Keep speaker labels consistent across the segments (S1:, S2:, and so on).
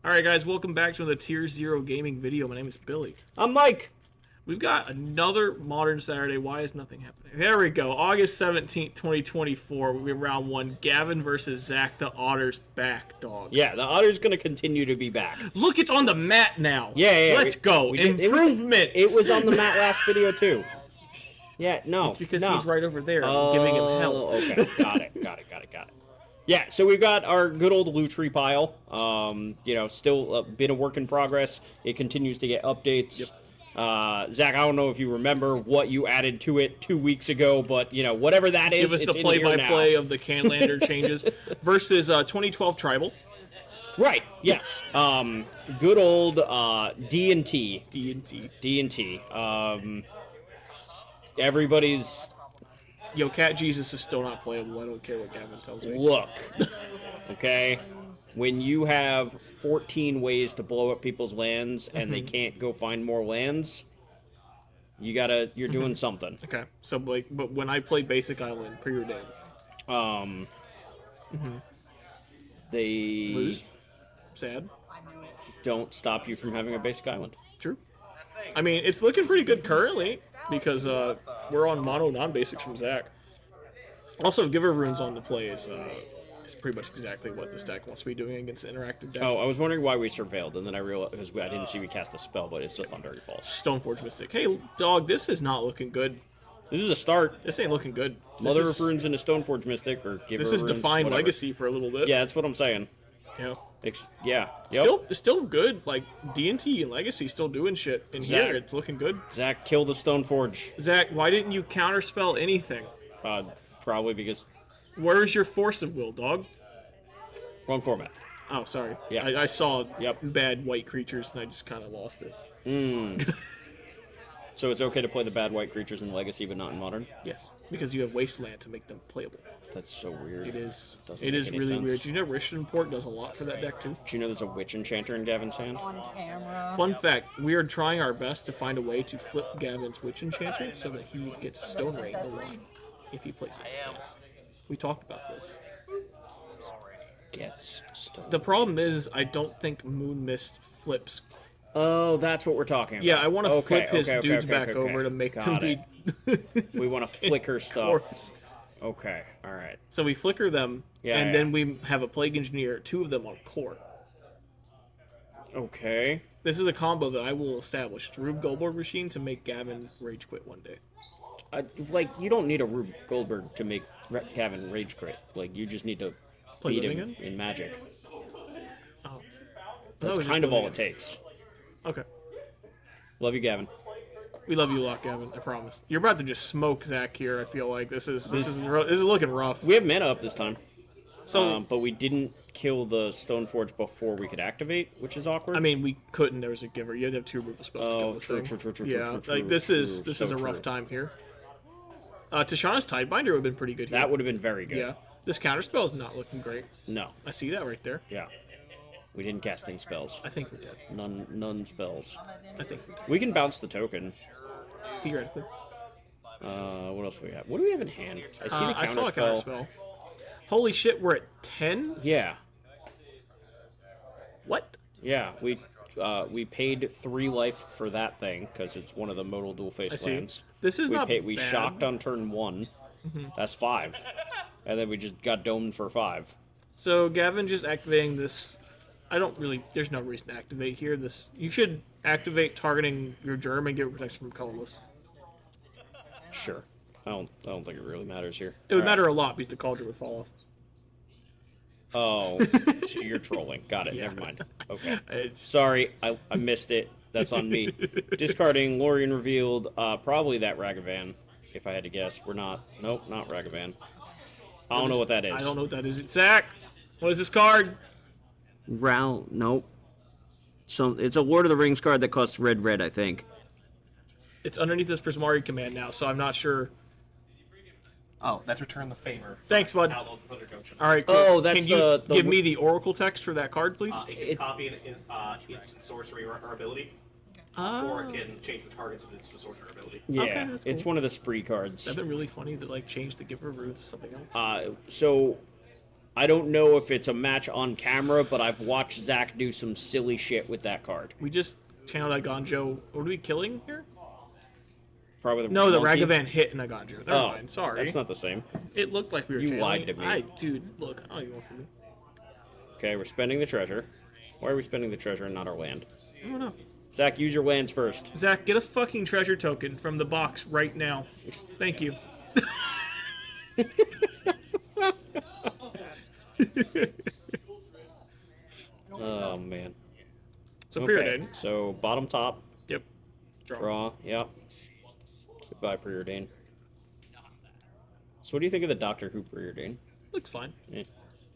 S1: Alright guys, welcome back to another Tier 0 gaming video. My name is Billy.
S2: I'm Mike.
S1: We've got another Modern Saturday. Why is nothing happening? There we go. August 17th, 2024. We have round 1. Gavin versus Zack. The Otter's back, dog.
S2: Yeah, the Otter's going to continue to be back.
S1: Look, it's on the mat now.
S2: Yeah.
S1: Let's go. Improvements.
S2: It was on the mat last video, too. Yeah, no.
S1: It's because he's right over there. I'm giving him hell.
S2: Okay, got it. Yeah, so we've got our good old loot tree pile. Still been a work in progress. It continues to get updates.
S1: Yep.
S2: Zack, I don't know if you remember what you added to it 2 weeks ago, but, whatever that is,
S1: Give us
S2: it's
S1: the play-by-play of the Canlander changes versus 2012 Tribal.
S2: Right, yes. Good old D&T.
S1: D&T.
S2: Everybody's...
S1: Yo, Cat Jesus is still not playable. I don't care what Gavin tells me.
S2: Look, okay? When you have 14 ways to blow up people's lands and they can't go find more lands, you're doing something.
S1: Okay, so but when I play Basic Island, pre your day,
S2: they
S1: lose. Sad.
S2: don't stop you from having a basic island.
S1: True. I mean, it's looking pretty good currently because we're on mono non-basics from Zack. Also, Giver Runes on the play is pretty much exactly what this deck wants to be doing against an interactive deck.
S2: Oh, I was wondering why we surveilled, and then I realized because I didn't see we cast a spell, but it's a Thundering Falls.
S1: Stoneforge Mystic. Hey, dog, this is not looking good.
S2: This is a start.
S1: This ain't looking good.
S2: Mother of Runes into Stoneforge Mystic, or Giver
S1: This is
S2: Runes,
S1: Define
S2: whatever.
S1: Legacy for a little bit.
S2: Yeah, that's what I'm saying.
S1: Yeah.
S2: Yeah. Yep.
S1: Still good. Like, D&T and Legacy still doing shit. In
S2: Zack.
S1: here, it's looking good.
S2: Zack, kill the Stoneforge.
S1: Zack, why didn't you counterspell anything?
S2: Probably because...
S1: Where's your Force of Will, dog?
S2: Wrong format.
S1: Oh, sorry.
S2: Yeah.
S1: I saw
S2: Yep.
S1: bad white creatures, and I just kind of lost it.
S2: So it's okay to play the bad white creatures in Legacy, but not in Modern?
S1: Yes, because you have Wasteland to make them playable.
S2: That's so weird.
S1: It is.
S2: Doesn't
S1: It
S2: make
S1: is
S2: any
S1: really
S2: sense.
S1: weird. You know, Rich Import does a lot for that deck, too.
S2: Do you know there's a Witch Enchanter in Gavin's hand?
S3: On camera.
S1: Fun fact, we are trying our best to find a way to flip Gavin's Witch Enchanter so that he gets Stone Rain a lot if he plays his lands. We talked about this.
S2: Gets Stone.
S1: The problem is, I don't think Moon Mist flips.
S2: Oh, that's what we're talking about.
S1: Yeah, I want to
S2: Okay,
S1: flip his
S2: okay,
S1: dudes
S2: okay,
S1: back
S2: okay.
S1: over to make
S2: Got
S1: them
S2: it.
S1: be...
S2: We want to flicker stuff.
S1: Corpse.
S2: Okay, alright.
S1: So we flicker them,
S2: Yeah,
S1: and
S2: yeah.
S1: then we have a Plague Engineer, 2 of them on core.
S2: Okay.
S1: This is a combo that I will establish. It's Rube Goldberg machine to make Gavin rage quit one day.
S2: You don't need a Rube Goldberg to make Gavin rage crit. Like, you just need to
S1: Play
S2: beat
S1: Living
S2: him in Magic.
S1: Oh.
S2: That's kind of all it takes.
S1: Okay.
S2: Love you, Gavin.
S1: We love you a lot, Gavin. I promise. You're about to just smoke Zack here. I feel like this is looking rough.
S2: We have mana up this time.
S1: So
S2: But we didn't kill the Stoneforge before we could activate, which is awkward.
S1: I mean, we couldn't. There was a giver. You had to have 2 removal spells to kill this thing. Yeah, like this is a rough time here. Tashana's Tidebinder would have been pretty good here.
S2: That would have been very good.
S1: Yeah. This counterspell is not looking great.
S2: No.
S1: I see that right there.
S2: Yeah. We didn't cast any spells.
S1: I think we did.
S2: None spells.
S1: I think we did.
S2: We can bounce the token.
S1: Theoretically.
S2: What else do we have? What do we have in hand? I see the
S1: I saw a
S2: counterspell.
S1: counterspell. Holy shit, we're at 10?
S2: Yeah.
S1: What?
S2: Yeah. We paid 3 life for that thing because it's one of the modal dual face
S1: I see.
S2: lands.
S1: This is not
S2: We
S1: bad.
S2: shocked on turn 1. That's 5. And then we just got domed for 5.
S1: So Gavin just activating this. There's no reason to activate here. You should activate targeting your germ and get protection from colorless.
S2: Sure. I don't think it really matters here.
S1: It would matter a lot because the cauldron would fall off.
S2: Oh, so you're trolling. Got it.
S1: Yeah.
S2: Never mind. Okay.
S1: It's,
S2: Sorry, I missed it. That's on me. Discarding Lorien revealed. Probably that Ragavan, if I had to guess. We're not. Nope, not Ragavan. I don't know what that is.
S1: I don't know what that is. Zack, what is this card?
S2: Nope. So it's a Lord of the Rings card that costs red, I think.
S1: It's underneath this Prismari command now, so I'm not sure.
S4: Oh, that's Return the Favor.
S1: Thanks, bud.
S4: Outlaws of Thunder Junction.
S1: All right, cool.
S2: Oh, that's
S1: Can you
S2: the
S1: give me the oracle text for that card, please?
S4: It can copy its sorcery or ability, or it can change the targets of its sorcery or ability.
S2: Yeah,
S1: Okay, that's
S2: it's
S1: cool.
S2: one of the spree cards.
S1: That'd been really funny to change the giver runes to something else.
S2: So I don't know if it's a match on camera, but I've watched Zack do some silly shit with that card.
S1: We just channeled Aganjo. What are we killing here?
S2: Probably the
S1: No, the
S2: monkey.
S1: Ragavan hit an Aganjo. Never mind. Sorry.
S2: That's not the same.
S1: It looked like we were
S2: You
S1: channeling.
S2: lied to me.
S1: Dude, look. I don't even want from you.
S2: Okay, we're spending the treasure. Why are we spending the treasure and not our land?
S1: I don't know.
S2: Zack, use your lands first.
S1: Zack, get a fucking treasure token from the box right now. Thank you.
S2: Oh, man.
S1: So,
S2: Okay,
S1: Preordain.
S2: so bottom top.
S1: Yep.
S2: Draw, yep. Goodbye, Preordain. So what do you think of the Doctor Who Preordain?
S1: Looks fine.
S2: Eh.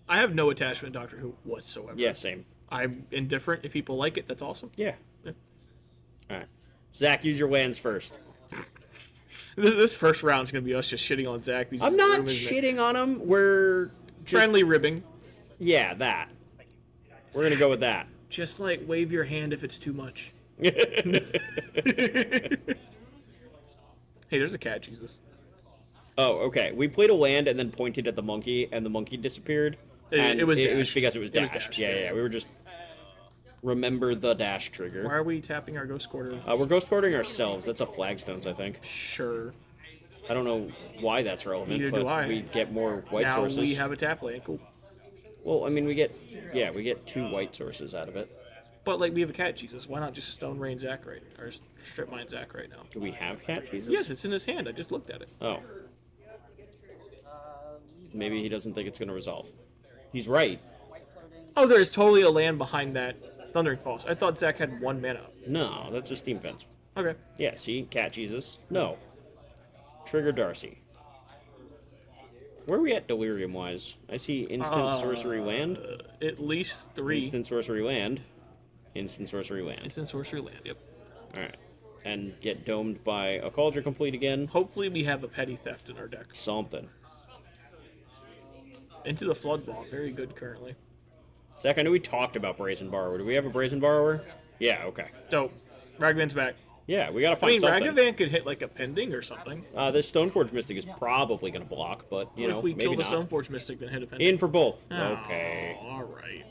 S1: I have no attachment to Doctor Who whatsoever.
S2: Yeah, same.
S1: I'm indifferent. If people like it, that's awesome.
S2: Yeah.
S1: Yeah.
S2: Alright. Zack, use your lands first.
S1: This first round is going to be us just shitting on Zack. Because
S2: I'm not shitting on him. We're just...
S1: Friendly ribbing.
S2: Yeah, that. We're going to go with that.
S1: Just like wave your hand if it's too much. Hey, there's a cat, Jesus.
S2: Oh, okay. We played a land and then pointed at the monkey, and the monkey disappeared. And
S1: It was
S2: it was
S1: dashed.
S2: because it was
S1: It was
S2: dashed.
S1: dashed,
S2: Yeah,
S1: yeah.
S2: yeah. We were just... Remember the dash trigger.
S1: Why are we tapping our Ghost Quarter?
S2: We're ghost quartering ourselves. That's a flagstones, I think.
S1: Sure.
S2: I don't know why that's relevant,
S1: Neither
S2: but
S1: do I.
S2: we get more white
S1: Now
S2: sources.
S1: we have a tap land. Cool.
S2: Well, I mean, we get 2 white sources out of it.
S1: But, like, we have a cat, Jesus. Why not just Stone Rain Zack right or Strip Mine Zack right now?
S2: Do we have cat Jesus?
S1: Yes, it's in his hand. I just looked at it.
S2: Oh. Maybe he doesn't think it's going to resolve. He's right.
S1: Oh, there's totally a land behind that Thundering Falls. I thought Zack had 1 mana.
S2: No, that's a steam fence.
S1: Okay.
S2: Yeah, see? Cat Jesus. No. Trigger Darcy. Where are we at delirium-wise? I see instant sorcery land.
S1: At least 3.
S2: Instant sorcery land. Instant sorcery land.
S1: Instant Sorcery land, yep.
S2: Alright. And get domed by a Cauldron Complete again.
S1: Hopefully we have a Petty Theft in our deck.
S2: Something.
S1: Into the Flood Ball. Very good currently.
S2: Zach, I know we talked about Brazen Borrower. Do we have a Brazen Borrower? Yeah, okay.
S1: Dope. Ragavan's back.
S2: Yeah, we gotta
S1: I
S2: find
S1: mean,
S2: something.
S1: Ragavan could hit like a Pending or something.
S2: This Stoneforge Mystic is probably gonna block, but, you
S1: What
S2: know,
S1: if we
S2: maybe
S1: kill the
S2: not.
S1: Stoneforge Mystic then hit a Pending?
S2: In for both.
S1: Oh,
S2: Okay.
S1: Alright.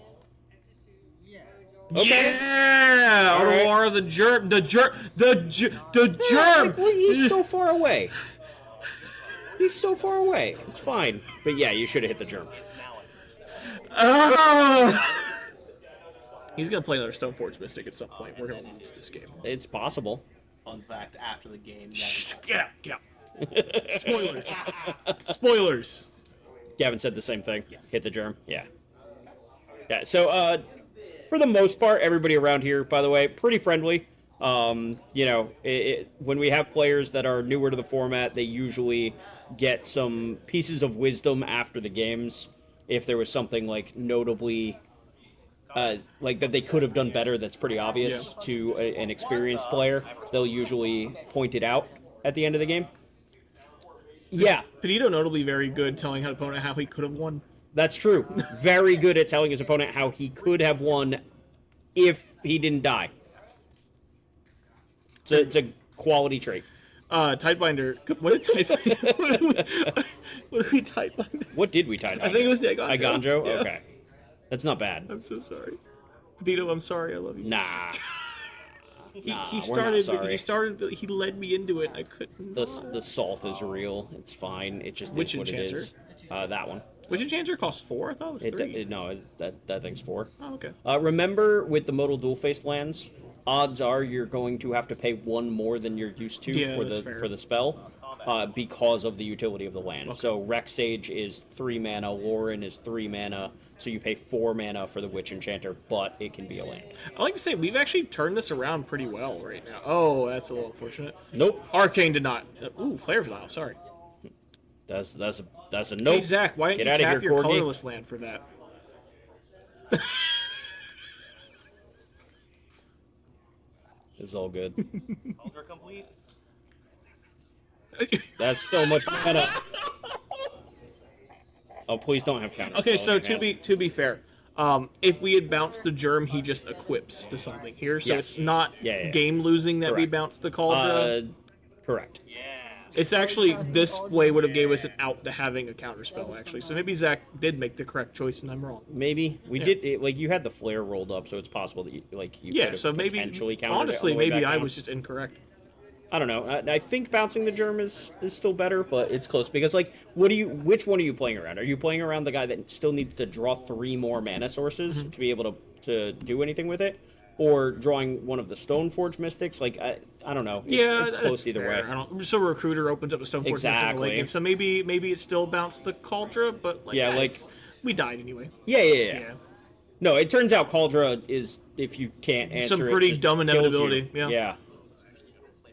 S2: Okay.
S1: Yeah!
S2: All right.
S1: Or the germ. The germ. The germ!
S2: Well, he's so far away. He's so far away. It's fine. But yeah, you should have hit the germ.
S1: He's gonna play another Stoneforge Mystic at some point. We're gonna lose this game.
S2: It's possible.
S4: Fun fact: after the game,
S1: Shh, get out, get out. Spoilers. Spoilers.
S2: Gavin said the same thing. Hit the germ. Yeah. Yeah, so, for the most part, everybody around here, by the way, pretty friendly. You know, when we have players that are newer to the format, they usually get some pieces of wisdom after the games. If there was something, like, notably, like, that they could have done better that's pretty obvious to an experienced player, they'll usually point it out at the end of the game. Yeah.
S1: Benito notably very good telling his opponent how he could have won.
S2: That's true. Very good at telling his opponent how he could have won if he didn't die. So it's a quality trait.
S1: Tidebinder. What did Tidebinder? What did we Tidebinder?
S2: What did we tie?
S1: I think it was the Aganjo.
S2: Aganjo?
S1: Yeah.
S2: Okay. That's not bad.
S1: I'm so sorry. Benito, I'm sorry. I love you.
S2: Nah.
S1: He
S2: we're
S1: started.
S2: not sorry.
S1: He started. He led me into it. I couldn't.
S2: The salt is real. It's fine. It just
S1: Which
S2: is what
S1: enchanter?
S2: it is. That one.
S1: Which enchanter costs 4? I thought it was 3.
S2: No, that thing's 4.
S1: Oh, okay.
S2: Remember, with the modal dual-faced lands, odds are you're going to have to pay 1 more than you're used to
S1: Yeah,
S2: for
S1: that's fair.
S2: the spell, because of the utility of the land.
S1: Okay.
S2: So Rex Sage is 3 mana, Lauren is 3 mana, so you pay 4 mana for the Witch Enchanter, but it can be a land.
S1: I like to say we've actually turned this around pretty well right now. Oh, that's a little unfortunate.
S2: Nope.
S1: Arcane did not. Ooh, Flare Vial. Sorry.
S2: That's a nope.
S1: Hey Zach, why didn't
S2: Get
S1: you
S2: out
S1: tap
S2: of here,
S1: your
S2: Corgi.
S1: colorless land for that?
S2: It's all good.
S4: Ultra complete.
S2: That's so much mana. Oh, please don't have counters.
S1: Okay,
S2: Oh,
S1: so
S2: my
S1: to
S2: God.
S1: be fair, if we had bounced the germ, he just equips to something here, so
S2: Yes.
S1: it's not
S2: Yeah.
S1: game losing that we
S2: Correct.
S1: bounce the cauldron.
S2: Correct.
S4: Yeah.
S1: It's actually, this way would have gave us an out to having a counter spell, actually. So maybe Zack did make the correct choice and I'm wrong.
S2: Maybe we did it, like you had the flare rolled up, so it's possible that you could have
S1: so maybe,
S2: potentially countered
S1: honestly,
S2: it on the way
S1: maybe
S2: back
S1: I
S2: down.
S1: was just incorrect.
S2: I don't know. I think bouncing the germ is still better, but it's close because like, which one are you playing around? Are you playing around the guy that still needs to draw 3 more mana sources to be able to do anything with it, or drawing one of the Stoneforge Mystics? Like I don't know. It's close either way.
S1: So Recruiter opens up a Stoneforge
S2: Exactly.
S1: Mystic, so maybe it still bounced the Cauldra, but like we died aneway.
S2: Yeah. No, it turns out Cauldra is, if you can't answer
S1: some pretty
S2: it, just
S1: dumb
S2: kills
S1: inevitability.
S2: you. Yeah.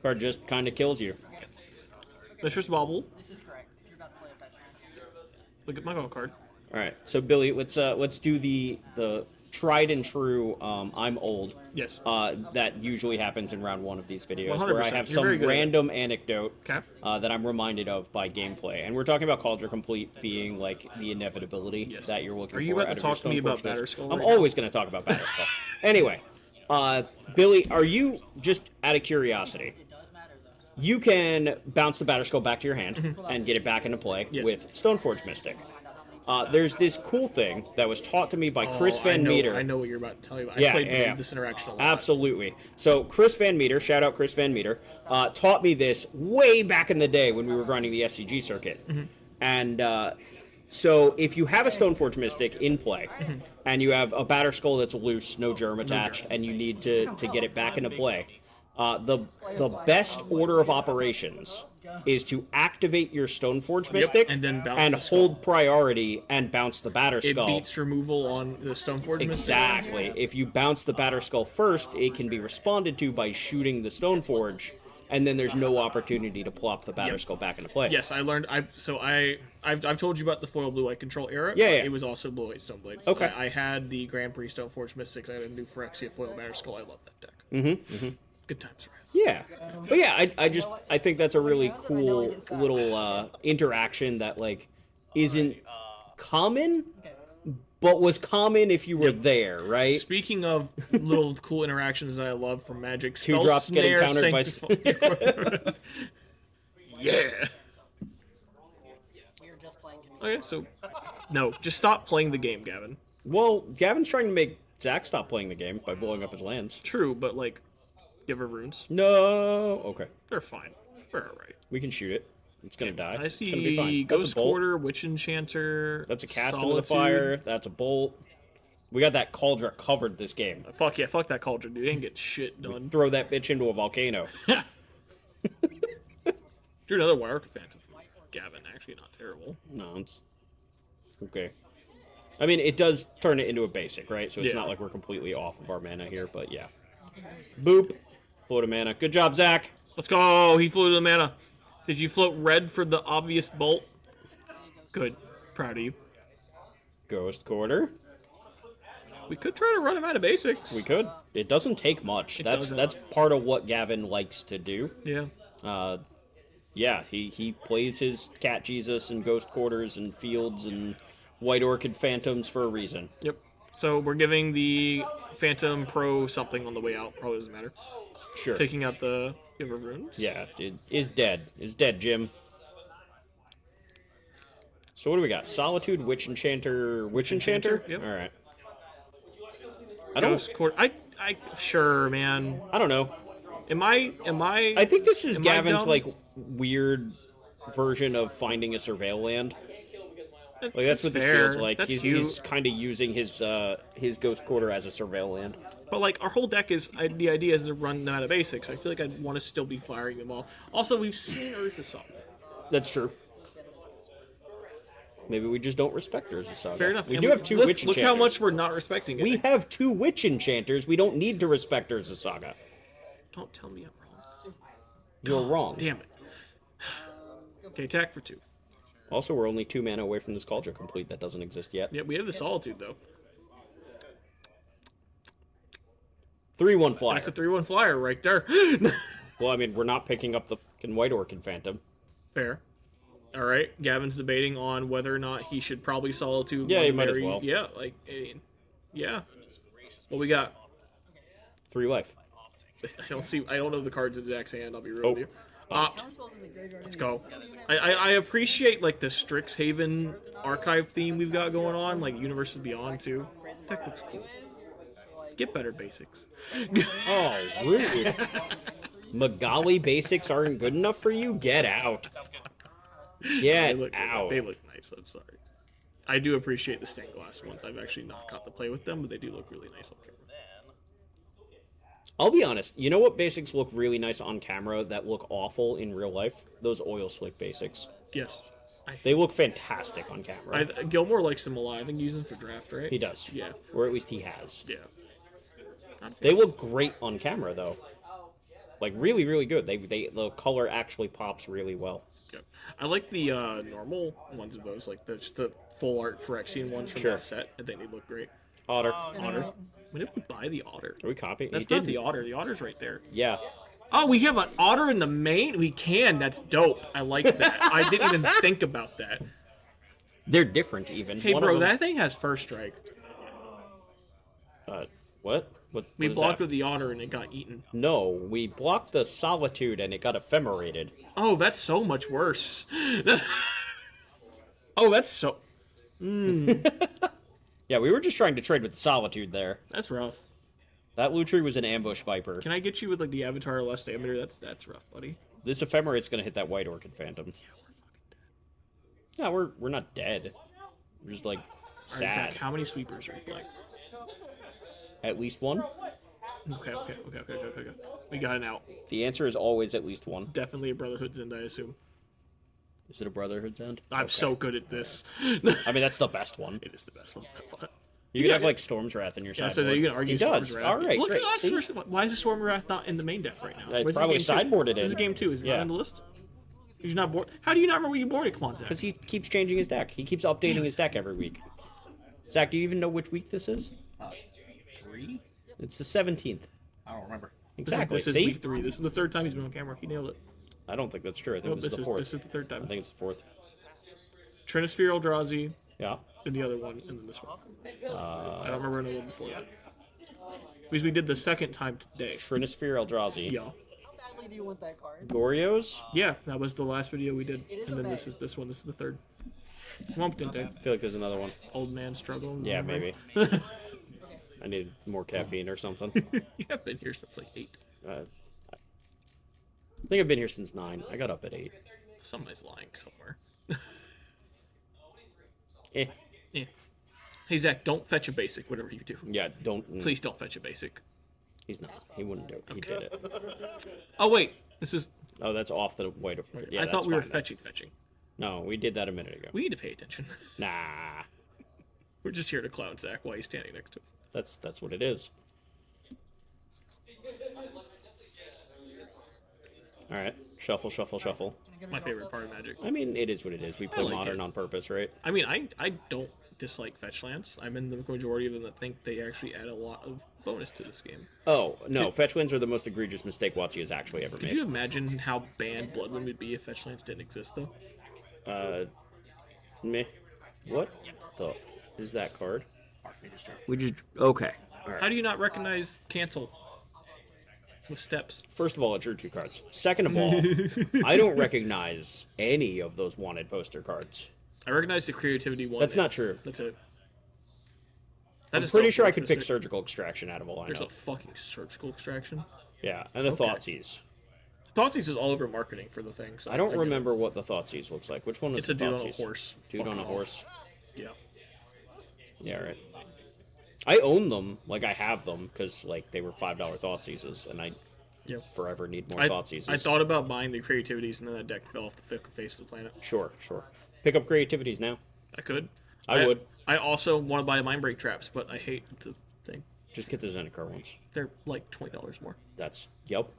S2: Card just kind of kills you.
S1: Mistress Bobble.
S3: This is correct. If you're about to play a fetch land.
S1: Look at my card.
S2: All right, so Billy, let's do the tried and true. I'm old.
S1: Yes.
S2: That usually happens in round 1 of these videos, where I
S1: 100%.
S2: have
S1: You're
S2: some
S1: very good at it.
S2: random anecdote
S1: Okay.
S2: that I'm reminded of by gameplay, and we're talking about Cauldra Complete being like the inevitability that you're looking for.
S1: Are you about
S2: out
S1: to
S2: of your
S1: talk to me about
S2: Stoneforge list.
S1: Batterskull
S2: I'm
S1: right now?
S2: always going to talk about Batterskull. Anyway, Billy, are you, just out of curiosity,
S3: It does matter though.
S2: you can bounce the Batterskull back to your hand and get it back into play with Stoneforge Mystic. There's this cool thing that was taught to me by Chris Van Meter.
S1: I know what you're about to tell you. I
S2: Yeah,
S1: played
S2: yeah.
S1: this interaction a lot.
S2: Absolutely. So Chris Van Meter, shout out Chris Van Meter, taught me this way back in the day when we were grinding the SCG circuit. And so if you have a Stoneforge Mystic in play, and you have a Batterskull that's loose, no germ attached, and you need to get it back into play, the best order of operations is to activate your Stoneforge Mystic
S1: and then bounce the skull.
S2: hold priority and bounce the
S1: It
S2: Batterskull.
S1: beats removal on the Stoneforge Mystic.
S2: Exactly. If you bounce the Batterskull first, it can be responded to by shooting the Stoneforge, and then there's no opportunity to plop the Batterskull back into play.
S1: Yes, I learned. I've told you about the foil blue-white control era.
S2: Yeah.
S1: It was also blue-white Stoneblade.
S2: Okay.
S1: I had the Grand Prix Stoneforge Mystics. I had a new Phyrexia foil Batterskull. I love that deck. Good times, right?
S2: Yeah. But yeah, I think that's a really cool little interaction that like isn't common, but was common if you were there, right?
S1: Speaking of little cool interactions that I love from Magic,
S2: 2 drops getting countered by
S1: yeah.
S3: We are just playing.
S1: Okay, so no, just stop playing the game, Gavin.
S2: Well, Gavin's trying to make Zack stop playing the game by blowing up his lands.
S1: True, but like, give her runes.
S2: No. Okay.
S1: They're fine. We're all right.
S2: We can shoot it. It's gonna die.
S1: I
S2: It's gonna be
S1: see
S2: fine. That's
S1: Ghost
S2: a bolt.
S1: Quarter, Witch Enchanter.
S2: That's a cast into the
S1: Solitude.
S2: fire. That's a bolt. We got that Cauldra covered this game.
S1: Fuck yeah, fuck that Cauldron, dude. They didn't get shit done.
S2: Throw that bitch into a volcano.
S1: Drew another Wire Phantom from Gavin. Actually, not terrible.
S2: No, it's okay. I mean, it does turn it into a basic, right? So it's
S1: Yeah.
S2: not like we're completely off of our mana here, but yeah. Boop. Float of mana. Good job, Zack.
S1: Let's go. He flew to the mana. Did you float red for the obvious bolt? Good. Proud of you.
S2: Ghost Quarter.
S1: We could try to run him out of basics.
S2: We could. It doesn't take much.
S1: doesn't.
S2: That's part of what Gavin likes to do.
S1: Yeah.
S2: Yeah, he plays his Cat Jesus and Ghost Quarters and Fields and White Orchid Phantoms for a reason.
S1: Yep. So we're giving the Phantom Pro something on the way out. Probably doesn't matter.
S2: Sure.
S1: Taking out the Giver Runes.
S2: Yeah, it is dead. Is dead, Jim. So what do we got? Solitude, Witch Enchanter, Witch Enchanter?
S1: Yep.
S2: All right.
S1: Ghost Quarter. Sure, man.
S2: I don't know.
S1: Am I?
S2: I think this is
S1: Am I
S2: Gavin's
S1: dumb?
S2: like weird version of finding a surveil land. Like that's what this
S1: fair.
S2: feels like.
S1: That's
S2: He's
S1: cute.
S2: kind of using his Ghost Quarter as a surveil land.
S1: But like our whole deck is the idea is to run them out of basics. I feel like I'd want to still be firing them all. Also, we've seen Urza Saga.
S2: That's true. Maybe we just don't respect Urza Saga.
S1: Fair enough.
S2: We
S1: And
S2: do have 2
S1: look,
S2: Witch
S1: Look
S2: Enchanters.
S1: how much we're not respecting it.
S2: We have 2 Witch Enchanters. We don't need to respect Urza Saga.
S1: Don't tell me I'm wrong.
S2: You're wrong.
S1: Damn it. Okay, attack for 2.
S2: Also, we're only 2 mana away from this Cauldron Complete that doesn't exist yet.
S1: Yeah, we have the Solitude though.
S2: 3/1 flyer.
S1: That's a 3/1 flyer right there.
S2: Well, I mean, we're not picking up the fucking White Orchid Phantom.
S1: Fair. All right, Gavin's debating on whether or not he should probably Solitude.
S2: Yeah,
S1: one
S2: he might as
S1: very-
S2: well.
S1: Yeah, like, I mean, yeah. What we got?
S2: 3 life.
S1: I don't know the cards in Zack's hand. I'll be real
S2: Oh.
S1: with you. Opt. Let's go. I appreciate like the Strixhaven archive theme we've got going on, like Universes Beyond too. That looks cool. Get better basics.
S2: Oh, rude. Magali basics aren't good enough for you? Get out. Get out.
S1: They look nice. I'm sorry. I do appreciate the stained glass ones. I've actually not got to play with them, but they do look really nice on camera.
S2: I'll be honest. You know what basics look really nice on camera that look awful in real life? Those oil slick basics.
S1: Yes.
S2: They look fantastic on camera.
S1: Gilmore likes them a lot. I think he uses them for draft, right?
S2: He does.
S1: Yeah.
S2: Or at least he has.
S1: Yeah.
S2: They look great on camera, though. Like, really, really good. The color actually pops really well.
S1: Yeah. I like the normal ones of those, like the full art Phyrexian ones from that set. I think they look great.
S2: Otter.
S1: When did we buy the otter?
S2: Are we copying?
S1: That's not the otter. The otter's right there.
S2: Yeah.
S1: Oh, we have an otter in the main? We can. That's dope. I like that. I didn't even think about that.
S2: They're different, even.
S1: Hey, bro, that thing has first strike.
S2: What?
S1: We blocked with the otter and it got eaten.
S2: No, we blocked the solitude and it got ephemerated.
S1: Oh, that's so much worse. Oh, that's so...
S2: Yeah, we were just trying to trade with solitude there.
S1: That's rough.
S2: That Lutri was an ambush viper.
S1: Can I get you with like the Avatar or less diameter? That's rough, buddy.
S2: This ephemerate's gonna hit that white orchid phantom.
S1: Yeah, we're fucking dead.
S2: Yeah, we're not dead. We're just like sad.
S1: Right, Zack, how many sweepers are we playing?
S2: At least one?
S1: Okay. We got an out.
S2: The answer is always at least one.
S1: Definitely a Brotherhood's End, I assume.
S2: Is it a Brotherhood's End?
S1: I'm so good at this.
S2: I mean, that's the best one.
S1: It is the best one.
S2: You could have like Storm's Wrath in your
S1: Yeah,
S2: sideboard.
S1: so you can argue
S2: He does.
S1: Storm's Wrath.
S2: All right,
S1: Look
S2: great.
S1: at us.
S2: See?
S1: Why is the Storm's Wrath not in the main deck right now?
S2: It's
S1: Where's
S2: probably
S1: game two?
S2: sideboarded
S1: This is
S2: in.
S1: game 2. Is it
S2: Yeah.
S1: not on the list? You're not bored. How do you not remember when you boarded? Come on, Zack.
S2: Because he keeps changing his deck. He keeps updating his deck every week. Zach, do you even know which week this is?
S4: 3?
S2: It's the 17th.
S4: I don't remember.
S2: Exactly.
S1: This is
S2: See?
S1: week 3. This is the third time he's been on camera. He nailed it.
S2: I don't think that's true. I think
S1: Nope,
S2: this is the fourth.
S1: This is the third time.
S2: I think it's the fourth.
S1: Trinisphere Eldrazi,
S2: Yeah.
S1: and the other one, and then this one. I don't remember another one before that. Because we did the second time today.
S2: Trinisphere Eldrazi.
S1: Yeah.
S3: How badly do you want that card?
S2: Gorios?
S1: Yeah, that was the last video we did.
S3: It is
S1: And
S3: a
S1: then this
S3: bag.
S1: is this one. This is the third. Potente.
S2: I feel like there's another one.
S1: Old man struggle.
S2: Yeah, maybe. I need more caffeine or something.
S1: You have been here since like 8.
S2: I think I've been here since 9. I got up at 8.
S1: Somebody's lying somewhere.
S2: Eh.
S1: Yeah. Hey, Zack, don't fetch a basic, whatever you do.
S2: Yeah, don't.
S1: Please don't fetch a basic.
S2: He's not. He wouldn't do it. He did it.
S1: Oh, wait. This is...
S2: Oh, that's off the white. Yeah,
S1: I thought
S2: that's
S1: we were
S2: fine then.
S1: fetching.
S2: No, we did that a minute ago.
S1: We need to pay attention.
S2: Nah.
S1: We're just here to clown Zack while he's standing next to us.
S2: That's what it is. All right, shuffle, shuffle, shuffle.
S1: My favorite part of Magic.
S2: I mean, it is what it is. We play
S1: like
S2: modern
S1: it.
S2: on purpose, right?
S1: I mean, I don't dislike fetch lands. I'm in the majority of them that think they actually add a lot of bonus to this game.
S2: Oh no, fetch lands are the most egregious mistake WotC has actually ever
S1: Could
S2: made.
S1: you imagine how banned Bloodwind would be if fetch lands didn't exist, though?
S2: Meh. What the is that card?
S4: Archmage's Chair.
S2: We just okay.
S1: How do you not recognize cancel with steps?
S2: First of all, it drew 2 cards. Second of all, I don't recognize any of those wanted poster cards.
S1: I recognize the creativity one.
S2: That's not true.
S1: That's it.
S2: I'm pretty sure I could pick surgical extraction out of all I
S1: There's
S2: know.
S1: a fucking surgical extraction.
S2: Yeah, and the Thoughtseize.
S1: Thoughtseize is all over marketing for the thing. So
S2: I don't
S1: get it.
S2: remember what the Thoughtseize looks like. Which one is
S1: It's
S2: the
S1: a dude on a
S2: Thoughtseize?
S1: horse.
S2: Dude
S1: Fuck
S2: on a
S1: off.
S2: horse.
S1: Yeah.
S2: Yeah, right. I own them, like I have them, because like they were $5 Thoughtseizes, and I
S1: Yep.
S2: forever need more
S1: I
S2: Thoughtseizes.
S1: thought about buying the creativities, and then that deck fell off the face of the planet.
S2: Sure. Pick up creativities now.
S1: I could.
S2: I would.
S1: I also want to buy Mind Break traps, but I hate the thing.
S2: Just get the Zendikar ones.
S1: They're like $20 more.
S2: That's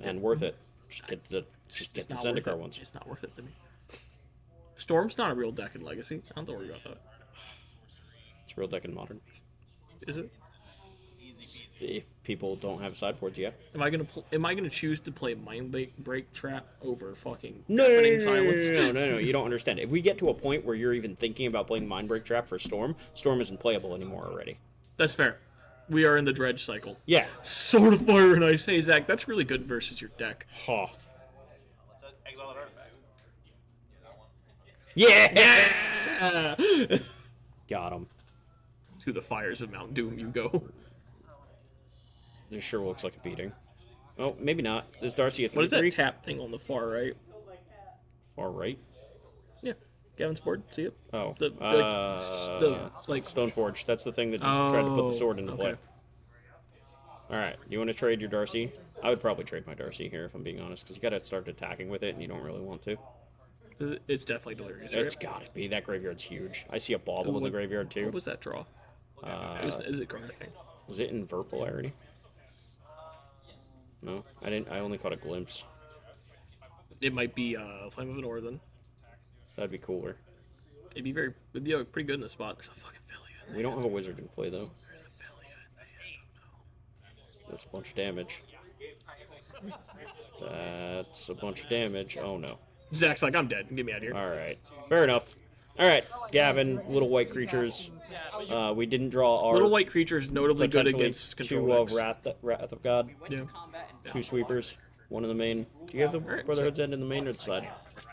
S2: and worth it. Just get the
S1: It's not worth
S2: Zendikar
S1: it.
S2: ones.
S1: It's not worth it to me. Storm's not a real deck in Legacy. I don't have to worry about that.
S2: It's real deck in modern.
S1: Is it?
S2: If people don't have sideboards yet.
S1: Am I gonna choose to play Mind Break trap over fucking
S2: No,
S1: deafening silence?
S2: no. You don't understand. If we get to a point where you're even thinking about playing Mindbreak Trap for Storm, Storm isn't playable anymore already.
S1: That's fair. We are in the dredge cycle.
S2: Yeah.
S1: Sword of Fire and Ice. Hey, Zack, that's really good versus your deck.
S2: Huh.
S4: Let's exile valid artifact.
S2: Yeah! Got him.
S1: To the fires of Mount Doom you go.
S2: This sure looks like a beating. Oh, maybe not. There's Darcy at 3-3.
S1: What is that tap thing on the far right?
S2: Far right?
S1: Yeah. Gavin's board. See it?
S2: Oh.
S1: The
S2: Stoneforge. That's the thing that tried to put the sword into play.
S1: Okay.
S2: Alright, you want to trade your Darcy? I would probably trade my Darcy here, if I'm being honest, because you got to start attacking with it, and you don't really want to.
S1: It's definitely delirious.
S2: It's got to be. That graveyard's huge. I see a bauble in the graveyard, too.
S1: What was that draw? Is it Garner thing?
S2: Was it in Vert Polarity? No, I didn't. I only caught a glimpse.
S1: It might be Flame of the Northern.
S2: That'd be cooler.
S1: It'd be pretty good in the spot. There's a fucking Philly.
S2: We don't have a wizard in play, though.
S1: There's a Philly in there.
S2: That's a bunch of damage. That's a bunch of damage. Oh, no.
S1: Zack's like, I'm dead. Get me out of here.
S2: Alright. Fair enough. Alright, Gavin, little white creatures. We didn't draw our...
S1: Little white creatures notably good against control
S2: two of
S1: decks.
S2: Wrath of God.
S1: Yeah.
S2: 2 sweepers. 1 in the main. Do you have the Brotherhood's End in the main or the side?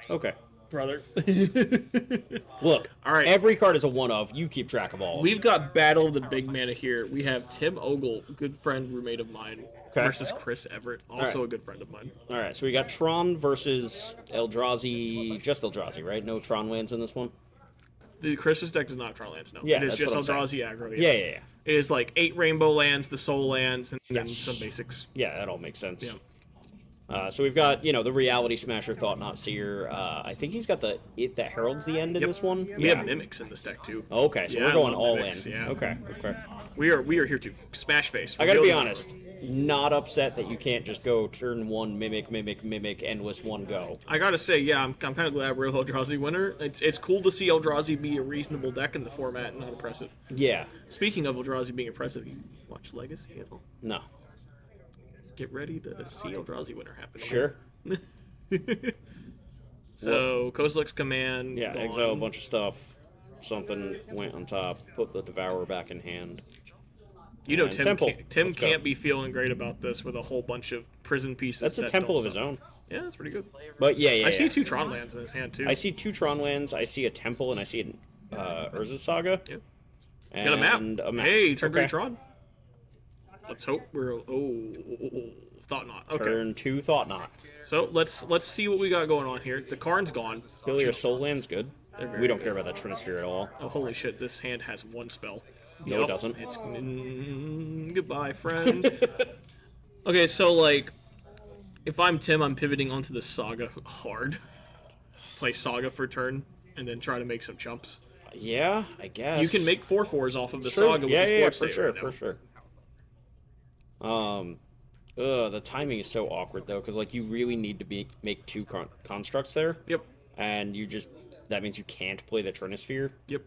S2: Okay.
S1: Brother.
S2: Look,
S1: all right.
S2: Every card is a one-of. You keep track of all.
S1: We've got Battle of the Big Mana here. We have Tim Ogle, good friend, roommate of mine, versus Chris Everette, also a good friend of mine.
S2: All right, so we got Tron versus Eldrazi, just Eldrazi, right? No Tron lands in this one?
S1: The Chris's deck does not Tron lands, no.
S2: Yeah,
S1: it is
S2: that's
S1: just
S2: what I'm
S1: Eldrazi aggro.
S2: Yeah.
S1: It is like 8 rainbow lands, the soul lands, and then some basics.
S2: Yeah, that all makes sense.
S1: Yeah.
S2: So we've got, the Reality Smasher, Thought Not Seer. I think he's got the It That Heralds the End in this one.
S1: We have Mimics in this deck, too.
S2: Okay, so we're going all in.
S1: Yeah.
S2: Okay.
S1: We are here to smash face.
S2: I gotta be honest, not upset that you can't just go turn 1, mimic, endless 1 go.
S1: I gotta say, yeah, I'm kind of glad we're Eldrazi winner. It's cool to see Eldrazi be a reasonable deck in the format and not oppressive.
S2: Yeah.
S1: Speaking of Eldrazi being oppressive, you watch Legacy at all?
S2: No.
S1: Get ready to see Eldrazi winner happen.
S2: Sure.
S1: So, Kozilek's command.
S2: Yeah,
S1: gone.
S2: exile a bunch of stuff. Something went on top. Put the Devourer back in hand.
S1: You know,
S2: And
S1: Tim
S2: Let's
S1: can't
S2: go.
S1: be feeling great about this with a whole bunch of prison pieces.
S2: That's a
S1: that
S2: temple
S1: don't
S2: of his
S1: suck.
S2: own.
S1: Yeah, that's pretty good.
S2: But yeah.
S1: I see 2 Tron lands in his hand, too.
S2: I see 2 Tron lands. I see a temple, and I see an Urza Saga.
S1: Yeah.
S2: And
S1: Got a map. Hey, turn 3
S2: okay.
S1: Tron. Let's hope we're... Thought Not. Okay.
S2: Turn 2 Thought Not.
S1: So, let's see what we got going on here. The Karn's gone.
S2: Billy or Soul Land's good.
S1: very
S2: We don't care about that Trinisphere at all.
S1: Oh, holy shit, this hand has 1 spell.
S2: No, it doesn't.
S1: It's goodbye, friend. Okay, so, like, if I'm Tim, I'm pivoting onto the Saga hard. Play Saga for turn, and then try to make some jumps.
S2: Yeah, I guess.
S1: You can make 4/4s off of the
S2: True.
S1: Saga with
S2: yeah,
S1: the
S2: yeah,
S1: Sport
S2: for
S1: State
S2: sure,
S1: right now.
S2: for sure. The timing is so awkward, though, because, like, you really need to make 2 constructs there.
S1: Yep.
S2: And that means you can't play the Trinisphere.
S1: Yep.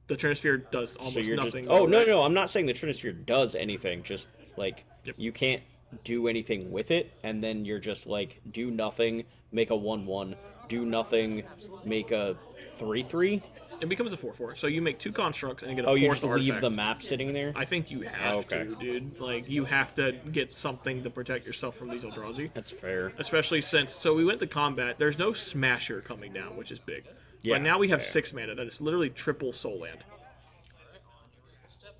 S1: The Trinisphere does almost
S2: So you're
S1: nothing.
S2: just... Oh, no, I'm not saying the Trinisphere does anything. Just, like,
S1: Yep.
S2: you can't do anything with it, and then you're just, like, do nothing, make a 1/1, do nothing, make a 3/3.
S1: It becomes a 4/4. So you make 2 constructs and you get a 4th
S2: Oh, you just leave
S1: artifact.
S2: the map sitting there?
S1: I think you have to, dude. Like, you have to get something to protect yourself from these Eldrazi.
S2: That's fair.
S1: Especially since... So we went to combat. There's no Smasher coming down, which is big.
S2: Yeah,
S1: but now we have
S2: fair.
S1: 6 mana. That is literally triple Soul Land.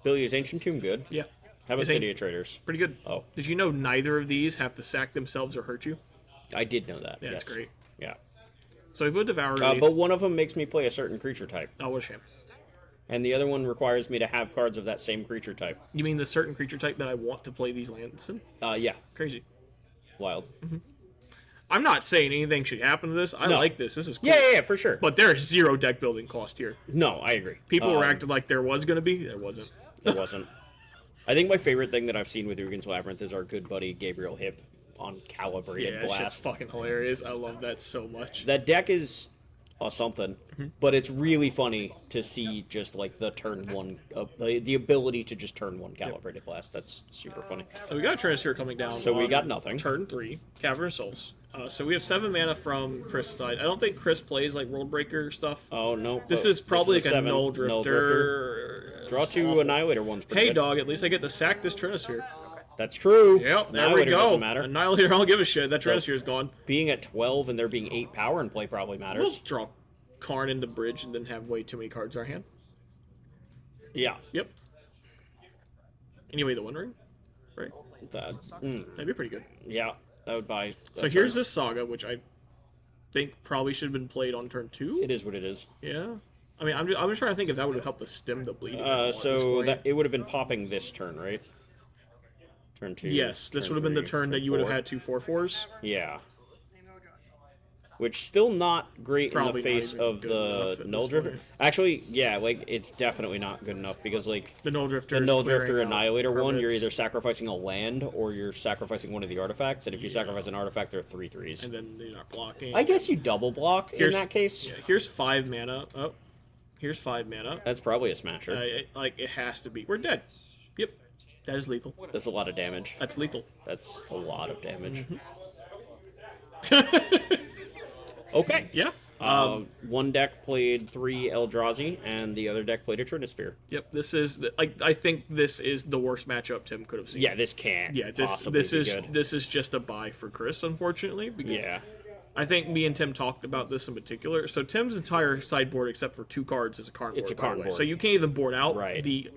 S2: Billy, is Ancient Tomb good?
S1: Yeah.
S2: How about
S1: You think-
S2: City of Traders?
S1: Pretty good.
S2: Oh.
S1: Did you know neither of these have to sack themselves or hurt you?
S2: I did know that.
S1: Yeah,
S2: yes.
S1: that's great.
S2: Yeah.
S1: So we put Devour
S2: But one of them makes me play a certain creature type,
S1: Oh, what a shame.
S2: and the other one requires me to have cards of that same creature type.
S1: You mean the certain creature type that I want to play these lands in?
S2: Yeah.
S1: Crazy.
S2: Wild.
S1: I'm not saying anything should happen to this. I
S2: No.
S1: like this. This is cool.
S2: Yeah, for sure.
S1: But there is 0 deck building cost here.
S2: No, I agree.
S1: People were acting like there was going to be. There wasn't.
S2: There wasn't. I think my favorite thing that I've seen with Ugin's Labyrinth is our good buddy Gabriel Hip on Calibrated
S1: Yeah, that shit's
S2: Blast.
S1: fucking hilarious. I love that so much.
S2: That deck is something, but it's really funny to see just like the turn 1, the ability to just turn 1 Calibrated Blast. That's super funny.
S1: So we got a Trinisphere coming down.
S2: So we
S1: on
S2: got nothing.
S1: Turn 3, Cavern of Souls. So we have 7 mana from Chris' side. I don't think Chris plays like World Breaker stuff.
S2: Oh no,
S1: This is probably like a
S2: 7.
S1: Null Drifter.
S2: Draw 2 Annihilator ones.
S1: Hey, dog, at least I get to sack this Trinisphere.
S2: That's true.
S1: Yep, there
S2: Annihilator
S1: we go.
S2: Doesn't matter.
S1: Annihilator, I don't give a shit. That Trinisphere's gone.
S2: Being at 12 and there being 8 power in play probably
S1: We'll
S2: matters.
S1: draw Karn into bridge and then have way too many cards in our hand.
S2: Yeah.
S1: Yep. Anyway, the One Ring, right?
S2: That'd
S1: be pretty good.
S2: Yeah, that would buy.
S1: So here's this Saga, which I think probably should have been played on turn 2.
S2: It is what it is.
S1: Yeah. I mean, I'm just trying to think if that would have helped to stem the bleeding.
S2: So that it would have been popping this turn, right? Turn 2.
S1: Yes, this would have been the turn that you would have had 2 4/4s.
S2: Yeah. Which still not great
S1: Probably
S2: in the
S1: not
S2: face
S1: even
S2: of
S1: good
S2: the
S1: enough at
S2: Null
S1: this
S2: Drifter.
S1: point.
S2: Actually, yeah, like it's definitely not good enough because like
S1: The Null Drifter.
S2: the
S1: is
S2: Null
S1: clearing
S2: Drifter
S1: out
S2: Annihilator one, you're
S1: permits,
S2: either sacrificing a land or you're sacrificing one of the artifacts, and if you sacrifice an artifact, they're 3/3s.
S1: and then they're not blocking.
S2: I guess you double block in that case.
S1: Yeah, here's 5 mana. Oh, here's 5 mana.
S2: That's probably a smasher.
S1: It has to be. We're dead. Yep, that is lethal.
S2: That's a lot of damage.
S1: That's lethal.
S2: That's a lot of damage.
S1: Mm-hmm.
S2: Okay.
S1: Yeah.
S2: One deck played 3 Eldrazi, and the other deck played a Trinisphere.
S1: Yep. This is. I think this is the worst matchup Tim could have seen.
S2: Yeah, this can't.
S1: Yeah.
S2: possibly
S1: This
S2: be
S1: is
S2: good.
S1: this is just a buy for Chris, unfortunately. Because
S2: Yeah.
S1: I think me and Tim talked about this in particular. So Tim's entire sideboard, except for 2 cards, is a Karn board.
S2: It's a
S1: by the
S2: Karn
S1: way.
S2: board.
S1: So you can't even board out
S2: Right.
S1: the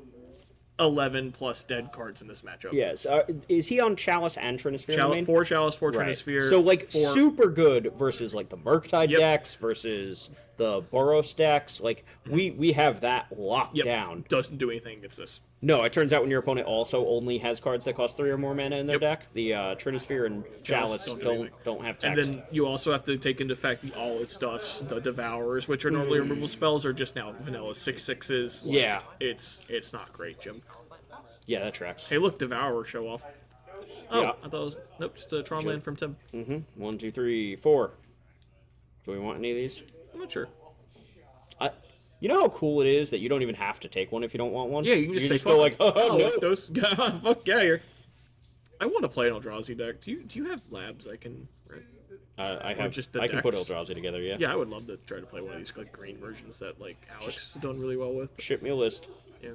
S1: 11 plus dead cards in this matchup.
S2: Yes. Is he on Chalice and Trinisphere? I mean?
S1: 4 Chalice, 4
S2: Right.
S1: Trinisphere.
S2: So like
S1: 4
S2: super good versus like the Murktide
S1: Yep.
S2: decks versus the Boros decks. Like we have that locked
S1: Yep.
S2: down.
S1: Doesn't do anything against this.
S2: No, it turns out when your opponent also only has cards that cost 3 or more mana in their
S1: Yep.
S2: deck, the Trinisphere and Chalice
S1: don't do
S2: don't
S1: anything.
S2: have
S1: And
S2: text.
S1: then you also have to take into effect the All Is Dust, the Devourers, which are normally removal spells, are just now vanilla 6/6s. Like,
S2: Yeah.
S1: It's not great, Jim.
S2: Yeah, that tracks.
S1: Hey, look, Devourer show off. Oh,
S2: Yeah.
S1: I thought it was nope, just a Tron land from Tim.
S2: 1, 2, 3, 4. Do we want any of these?
S1: I'm not sure.
S2: You know how cool it is that you don't even have to take one if you don't want one?
S1: Yeah, you can just say
S2: go like, oh, no.
S1: those fuck yeah here. I want to play an Eldrazi deck. Do you have labs I can?
S2: I
S1: Or
S2: have.
S1: just the
S2: I can put
S1: decks?
S2: Eldrazi together. Yeah.
S1: Yeah, I would love to try to play one of these like green versions that like Alex has done really well with.
S2: Ship me a list.
S1: Yeah.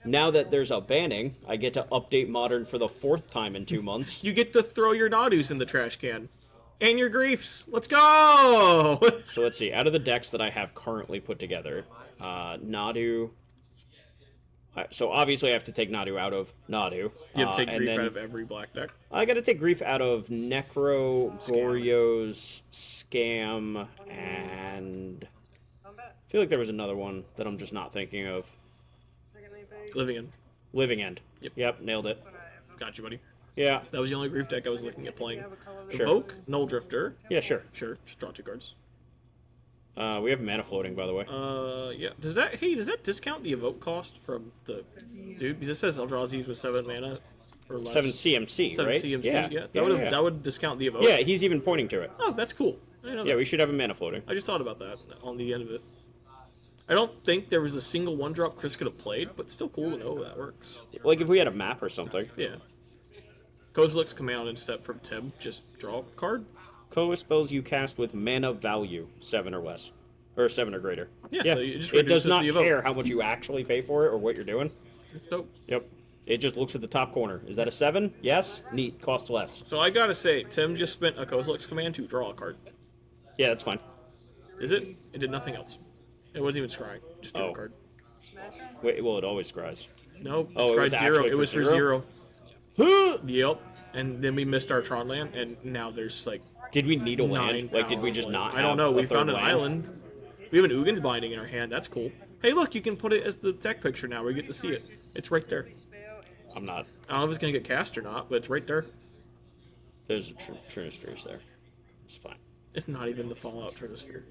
S2: Now that there's a banning, I get to update Modern for the 4th time in 2 months.
S1: You get to throw your Nadus in the trash can. And your Griefs. Let's go!
S2: So let's see. Out of the decks that I have currently put together, Nadu. So obviously I have to take Nadu out of Nadu.
S1: You have to take
S2: and
S1: Grief
S2: then
S1: out of every black deck.
S2: I got to take Grief out of Necro, Goryo's, Scam, and I feel like there was another one that I'm just not thinking of.
S1: Living in.
S2: Living End.
S1: Yep.
S2: Nailed it.
S1: Got you, buddy.
S2: Yeah.
S1: That was the only Grief deck I was looking at playing.
S2: Sure.
S1: Evoke, Null Drifter.
S2: Yeah, sure.
S1: Sure, just draw 2 cards.
S2: We have mana floating, by the way.
S1: Yeah. Does that discount the Evoke cost from the dude? Because it says Eldrazi's with 7 mana or less.
S2: 7 CMC,
S1: 7
S2: right?
S1: CMC.
S2: Yeah.
S1: That would discount the Evoke.
S2: Yeah, he's even pointing to it.
S1: Oh, that's cool. I didn't know
S2: Yeah,
S1: that.
S2: we should have a mana floating.
S1: I just thought about that on the end of it. I don't think there was a single 1-drop Chris could have played, but still cool to know that works.
S2: Like if we had a map or something.
S1: Yeah. Kozilek's command and step from Tim. Just draw a card.
S2: Koa spells you cast with mana value 7 or less. Or 7 or greater.
S1: Yeah, so you just
S2: it does
S1: reduces
S2: not
S1: the Evoke.
S2: care how much you actually pay for it or what you're doing.
S1: It's dope.
S2: Yep. It just looks at the top corner. Is that a 7? Yes. Neat. Costs less.
S1: So I gotta say, Tim just spent a Kozilek's command to draw a card.
S2: Yeah, that's fine.
S1: Is it? It did nothing else. It wasn't even scrying. Just drew
S2: Oh.
S1: a card.
S2: Wait, well, it always scries.
S1: No,
S2: Oh, it was
S1: scryed 0.
S2: actually
S1: It
S2: for
S1: was for
S2: 0?
S1: 0. Yep. And then we missed our Tron land, and now there's like
S2: Did we need a
S1: 9
S2: land? Like, did we
S1: power
S2: just
S1: land.
S2: not have
S1: I don't know.
S2: a
S1: We
S2: third
S1: found an
S2: land?
S1: island. We have an Ugin's Binding in our hand. That's cool. Hey, look, you can put it as the deck picture now. We get to see it. It's right there.
S2: I'm not.
S1: I don't know if it's gonna get cast or not, but it's right there.
S2: There's a Trinispheres there. It's fine.
S1: It's not even the Fallout Trinisphere.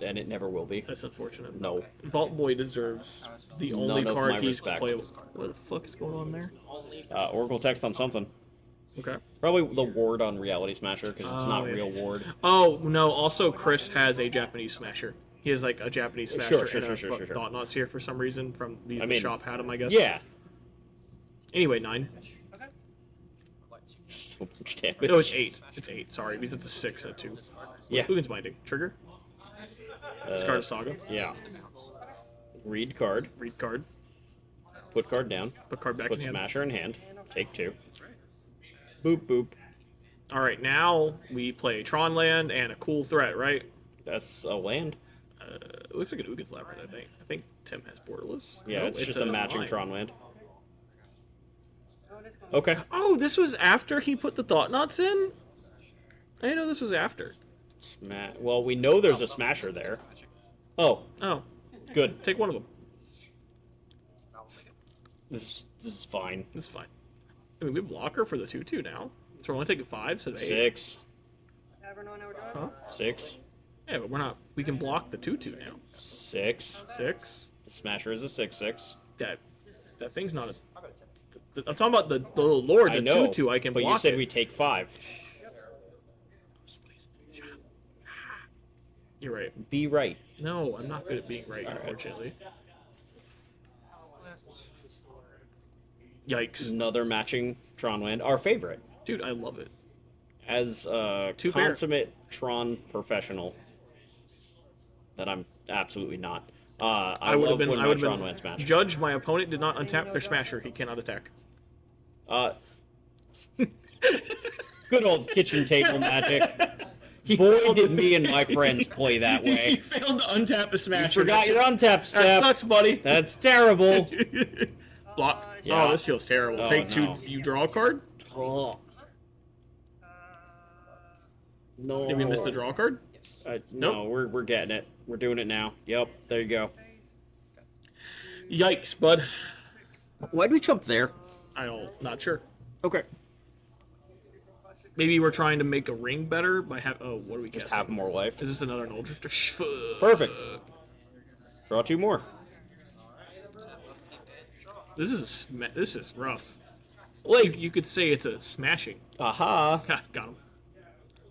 S2: And it never will be.
S1: That's unfortunate.
S2: No.
S1: Vault Boy deserves the only
S2: None of
S1: card
S2: my
S1: he's
S2: respect.
S1: playable. What the fuck is going on there?
S2: Oracle text on something.
S1: Okay.
S2: Probably the ward on Reality Smasher because it's not
S1: yeah.
S2: real ward.
S1: Oh no! Also, Chris has a Japanese Smasher. He has like a Japanese Smasher
S2: Sure,
S1: and a
S2: sure.
S1: Thought-Knots here for some reason. From the
S2: mean,
S1: shop had him, I guess.
S2: Yeah.
S1: Anyway, 9.
S2: So much damage.
S1: No, it's 8. It's 8. Sorry, because it's a 6 at 2.
S2: Yeah.
S1: Ugin's Binding. Trigger. Discard a Saga.
S2: Yeah. Read card.
S1: Read card.
S2: Put card down.
S1: Put card back
S2: Put
S1: in hand.
S2: Smasher in hand. Take 2. Boop, boop.
S1: All right, now we play Tron Land and a cool threat, right?
S2: That's a land.
S1: It looks like an Ugin Labyrinth, I think. I think Tim has borderless.
S2: Yeah,
S1: No,
S2: it's just a
S1: an
S2: matching
S1: online.
S2: Tron land. Okay.
S1: Oh, this was after he put the Thought Knots in? I didn't know this was after.
S2: Well, we know there's a Smasher there. Oh,
S1: Oh,
S2: good.
S1: take one of them.
S2: This is fine.
S1: This is fine. I mean, we block her for the 2/2 now. So we're only taking 5 instead of 8.
S2: 6.
S1: Huh?
S2: 6.
S1: Yeah, but we're not. We can block the 2/2 now.
S2: 6.
S1: 6.
S2: The Smasher is a 6/6.
S1: That thing's not a. I'm talking about the little lords.
S2: I
S1: A
S2: know.
S1: 2/2. I can
S2: but
S1: block
S2: you said
S1: it.
S2: we take 5.
S1: Shut up. You're right.
S2: Be right.
S1: No, I'm not good at being right, unfortunately. Yikes.
S2: Another matching Tron land. Our favorite.
S1: Dude, I love it.
S2: As a
S1: Two bear.
S2: consummate Tron professional, that I'm absolutely not. I
S1: would
S2: love
S1: have been.
S2: when
S1: I
S2: my
S1: would
S2: Tron
S1: have
S2: lands
S1: been.
S2: match.
S1: Judge, my opponent did not untap their Smasher. He cannot attack.
S2: Good old kitchen table magic. Boy, did me and my friends play that
S1: He
S2: way.
S1: failed to untap a Smasher.
S2: Forgot your untap
S1: That
S2: step.
S1: sucks, buddy.
S2: That's terrible.
S1: Block.
S2: Yeah.
S1: Oh, this feels terrible.
S2: Oh,
S1: Take 2.
S2: no.
S1: You draw a card.
S2: Oh. No.
S1: Did we miss the draw card?
S2: No, we're getting it. We're doing it now. Yep, there you go.
S1: Yikes, bud.
S2: Why'd we jump there?
S1: Not sure.
S2: Okay.
S1: Maybe we're trying to make a ring better by oh, what do we
S2: Just
S1: cast?
S2: have more life.
S1: Is this another Null Drifter?
S2: Perfect. Draw 2 more.
S1: This is rough. Like you could say it's a smashing.
S2: Aha.
S1: Ha, got him.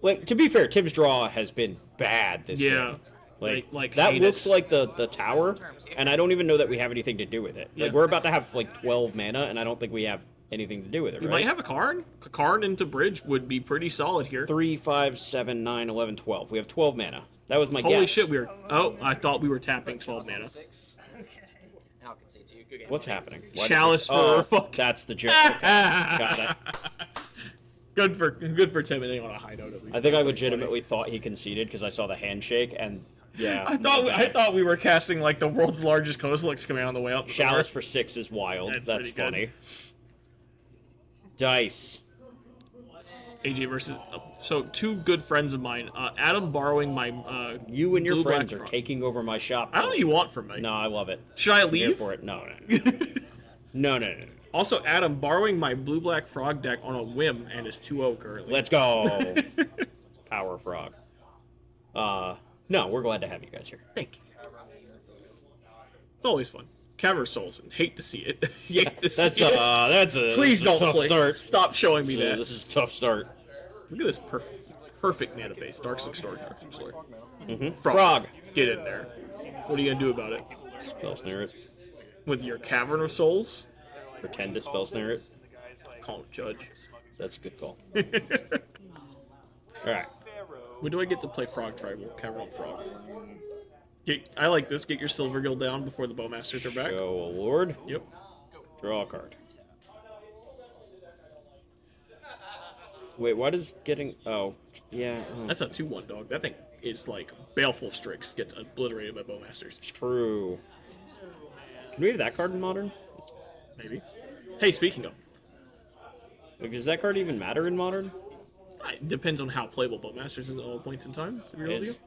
S2: Like, to be fair, Tim's draw has been bad this
S1: Yeah.
S2: game.
S1: Like
S2: that
S1: heinous.
S2: looks like the tower, and I don't even know that we have anything to do with it. Like,
S1: Yeah.
S2: we're about to have, like, 12 mana, and I don't think we have anything to do with it,
S1: You
S2: right?
S1: might have a Karn. A Karn into Bridge would be pretty solid here.
S2: 3, 5, 7, 9, 11, 12. We have 12 mana. That was my
S1: Holy
S2: guess.
S1: shit, we were. Oh, I thought we were tapping 12 mana.
S3: Now I can say to you, good game.
S2: What's happening? Why did
S1: Chalice
S2: this-
S1: for
S2: oh,
S1: fuck.
S2: that's the joke. Okay. Got it.
S1: Good for Tim ending on a high note at least.
S2: I think I
S1: That's, like,
S2: legitimately thought he conceded because I saw the handshake, and yeah.
S1: I thought we were casting like the world's largest Kozilek's command on the way out the
S2: Chalice
S1: door.
S2: for 6 is wild.
S1: That's
S2: That's
S1: pretty
S2: funny. Dice.
S1: AJ versus. So 2 good friends of mine. Adam borrowing my.
S2: You and your
S1: blue-black
S2: friends are
S1: frog.
S2: taking over my shop.
S1: I don't know what you want from me.
S2: No, I love it.
S1: Should I
S2: I'm here
S1: leave?
S2: for it. No. No.
S1: Also, Adam borrowing my blue-black frog deck on a whim and is 2-0 currently.
S2: Let's go. Power Frog. No, we're glad to have you guys here.
S1: Thank you. It's always fun. Caver Souls, and hate to see it. Hate to see
S2: That's
S1: it.
S2: a
S1: Please don't
S2: tough
S1: play.
S2: start.
S1: Stop showing me that.
S2: This is a tough start.
S1: Look at this perfect mana base. Darkslick Storage.
S2: Frog.
S1: Get in there. What are you gonna do about it?
S2: Spell snare it.
S1: With your Cavern of Souls?
S2: Pretend to spell snare it.
S1: Call him Judge.
S2: That's a good call. Alright.
S1: When do I get to play Frog Tribal? Cavern of Frog. I like this. Get your Silver Guild down before the Bowmasters are back.
S2: Show a lord.
S1: Yep.
S2: Draw a card. Wait, why does getting... Oh, yeah.
S1: That's a 2-1 dog. That thing is like Baleful Strix gets obliterated by Bowmasters.
S2: It's true. Can we have that card in Modern?
S1: Maybe. Hey, speaking of,
S2: Like, does that card even matter in Modern?
S1: it depends on how playable Bowmasters is at all points in time. To be real with you.
S2: Is-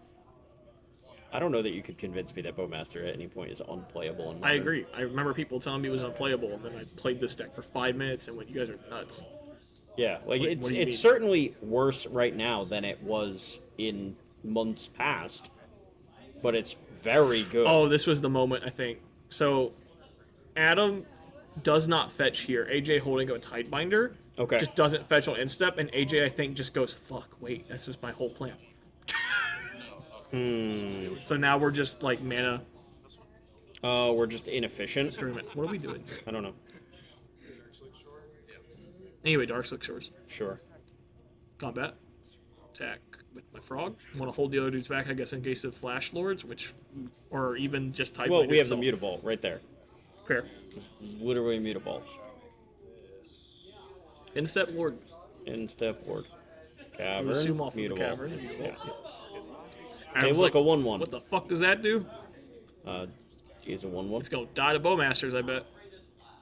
S2: I don't know that you could convince me that Bowmaster at any point is unplayable in Modern.
S1: I agree. I remember people telling me it was unplayable, and then I played this deck for 5 minutes and went, "You guys are nuts."
S2: Yeah, like
S1: What
S2: it's
S1: do you mean?
S2: certainly worse right now than it was in months past, but it's very good.
S1: Oh, this was the moment, I think. So, Adam does not fetch here. AJ holding up a Tidebinder.
S2: Okay.
S1: Just doesn't fetch on instep, and AJ, I think, just goes, "Fuck, wait, this was my whole plan." So now we're just like mana
S2: Oh, we're just inefficient.
S1: tournament. What are we doing?
S2: I don't know.
S1: Anyway, Darkslick Shores.
S2: Sure.
S1: Combat. Attack with my frog. Want to hold the other dudes back, I guess, in case of Flash Lords, or even just Tidebinder
S2: Well, we have the
S1: itself.
S2: Mutavault right there.
S1: Fair.
S2: It's literally immutable.
S1: Instep Lord.
S2: Instep Ward.
S1: We'll
S2: Cavern.
S1: assume off of the
S2: Mutable.
S1: cavern. Immutable.
S2: Yeah.
S1: I
S2: Hey,
S1: was
S2: look,
S1: like,
S2: a 1/1.
S1: what the fuck does that do?
S2: He's a 1/1.
S1: It's gonna die to Bowmasters, I bet.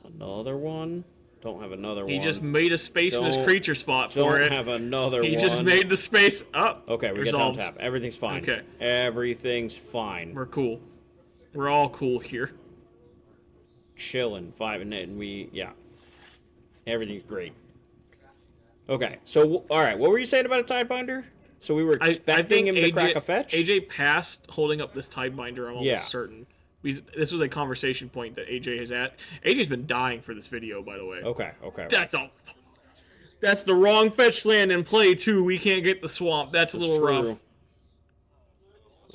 S2: Another one. Don't have another one.
S1: He just made a space in his
S2: Don't-
S1: creature spot for
S2: Don't
S1: it.
S2: have another
S1: He
S2: one.
S1: just made the space up.
S2: Okay, we
S1: Resolves.
S2: get down tap. Everything's fine.
S1: Okay.
S2: Everything's fine.
S1: We're cool. We're all cool here.
S2: Chilling. 5 and we, yeah. Everything's great. Okay, so, alright, what were you saying about a Tidebinder? So we were
S1: I
S2: expecting
S1: think
S2: him to crack a fetch?
S1: AJ passed holding up this Tidebinder, I'm almost
S2: Yeah.
S1: certain. This was a conversation point that AJ has at. AJ's been dying for this video, by the way.
S2: Okay.
S1: That's the wrong fetch land in play, too. We can't get the swamp. That's a little rough.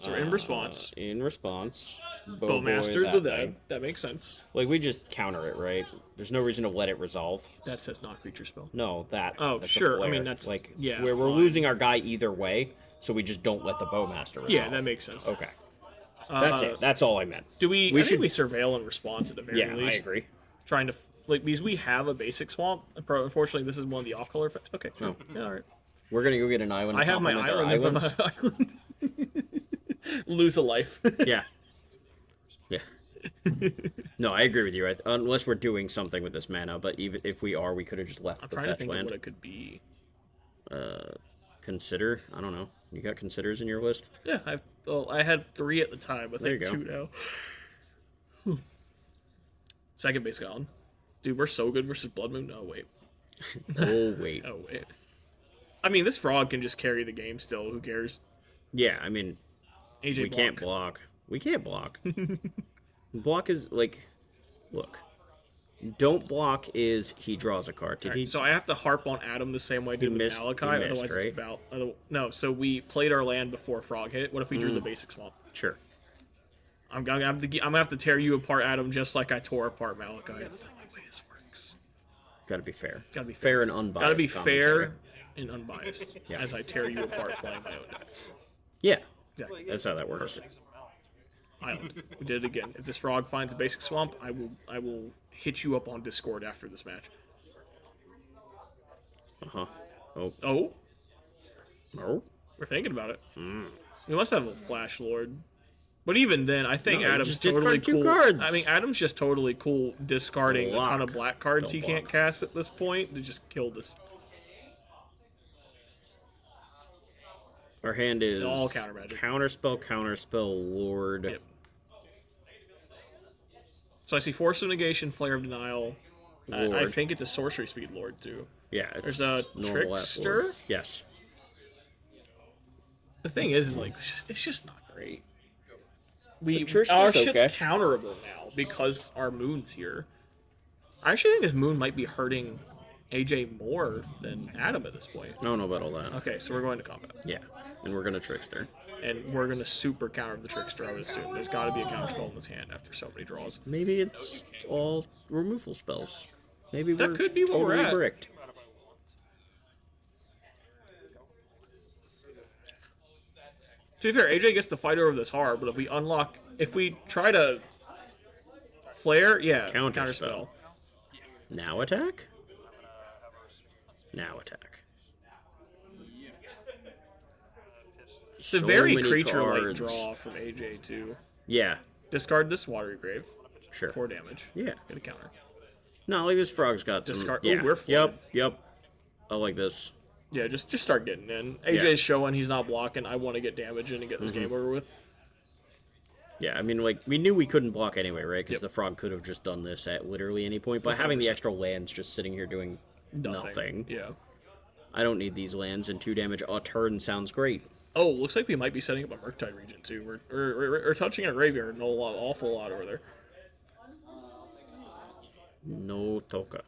S1: So in response, Bowmaster, that makes sense.
S2: Like, we just counter it, right? There's no reason to let it resolve.
S1: That says not creature spell.
S2: No, that.
S1: Oh,
S2: that's a
S1: sure. I
S2: flare.
S1: mean, that's
S2: like,
S1: yeah.
S2: where we're
S1: fine.
S2: losing our guy either way, so we just don't let the Bowmaster resolve.
S1: Yeah, that makes sense.
S2: Okay. That's it. That's all I meant.
S1: Do we?
S2: We
S1: I
S2: should.
S1: think we surveil and respond to the very
S2: Yeah,
S1: least.
S2: I agree.
S1: Trying to because we have a basic swamp. Unfortunately, this is one of the off-color effects. Okay, sure. Yeah, all right.
S2: We're gonna go get an island.
S1: I have my
S2: compliment our
S1: island.
S2: islands.
S1: My island. Lose a life.
S2: Yeah. Yeah. No, I agree with you. Unless we're doing something with this mana, but even if we are, we could have just left
S1: I'm
S2: the
S1: trying to
S2: fetch
S1: think
S2: land.
S1: of what it could be.
S2: Consider. I don't know. You got considers in your list?
S1: Yeah, I had 3 at the time. I
S2: There you
S1: think
S2: go.
S1: 2 now. Second basic island. Dude, we're so good versus Blood Moon. No, wait.
S2: Oh wait.
S1: Oh, wait. I mean, this frog can just carry the game still. Who cares?
S2: Yeah, I mean,
S1: AJ
S2: we can't block. We can't block. Block is like, look. Don't block is he draws a card. Did
S1: Right,
S2: he?
S1: so I have to harp on Adam the same way I did with
S2: missed-
S1: Malachi.
S2: he missed,
S1: Otherwise,
S2: right?
S1: it's about no. So we played our land before Frog hit. What if we drew the basic swamp?
S2: Sure.
S1: I'm gonna have to tear you apart, Adam, just like I tore apart Malachi. That's the only way this works.
S2: Got to be fair.
S1: Gotta be
S2: fair and unbiased.
S1: Gotta be
S2: commentary.
S1: fair and unbiased
S2: Yeah.
S1: as I tear you apart playing my own deck.
S2: Yeah,
S1: Exactly.
S2: that's how that works.
S1: Island. We did it again. If this frog finds a basic swamp, I will hit you up on Discord after this match.
S2: Oh.
S1: Oh,
S2: No.
S1: we're thinking about it. We must have a Flash Lord. But even then, I think
S2: No, you
S1: Adam's
S2: just
S1: totally
S2: discard 2
S1: cool.
S2: cards.
S1: I mean, Adam's just totally cool discarding a ton of
S2: Block.
S1: black cards
S2: Don't
S1: he can't
S2: block.
S1: cast at this point to just kill this.
S2: Our hand is
S1: All counter magic.
S2: Counterspell, Lord.
S1: Yep. So I see Force of Negation, Flare of Denial. I
S2: Lord.
S1: think it's a Sorcery Speed Lord, too.
S2: Yeah, it's
S1: There's a
S2: normal ass
S1: Trickster?
S2: Lord. Yes.
S1: The thing is like, it's just not great.
S2: The Trickster's
S1: Our shit's
S2: okay.
S1: counterable now because our moon's here. I actually think this moon might be hurting AJ more than Adam at this point.
S2: I don't know about all that.
S1: Okay, so we're going to combat.
S2: Yeah, and we're gonna Trickster.
S1: And we're going to super counter the Trickster, I would assume. There's got to be a counter spell in this hand after so many draws.
S2: Maybe it's all removal spells. Maybe
S1: That
S2: we're
S1: could be what we're
S2: totally
S1: at.
S2: bricked.
S1: To be fair, AJ gets the fight over this hard, but if we try to flare, yeah,
S2: Counter
S1: spell.
S2: Now attack. Now attack.
S1: It's a
S2: So
S1: very
S2: many
S1: creature-like
S2: cards.
S1: draw from AJ, too.
S2: Yeah,
S1: Discard this Watery Grave.
S2: sure.
S1: 4 damage.
S2: Yeah.
S1: Get a counter.
S2: No, like this frog's got
S1: Discard-
S2: some.
S1: oh,
S2: Yeah.
S1: we're flooded.
S2: Yep. I like this.
S1: Yeah, just start getting in. AJ's
S2: Yeah.
S1: showing he's not blocking. I want to get damage in and get this game over with.
S2: Yeah, I mean, like, we knew we couldn't block anyway, right? Because
S1: Yep.
S2: the frog could have just done this at literally any point. But having the extra lands just sitting here doing nothing.
S1: Yeah.
S2: I don't need these lands, and 2 damage a turn sounds great.
S1: Oh, looks like we might be setting up a Murktide region, too. We're touching a graveyard an awful lot over there.
S2: No Toka.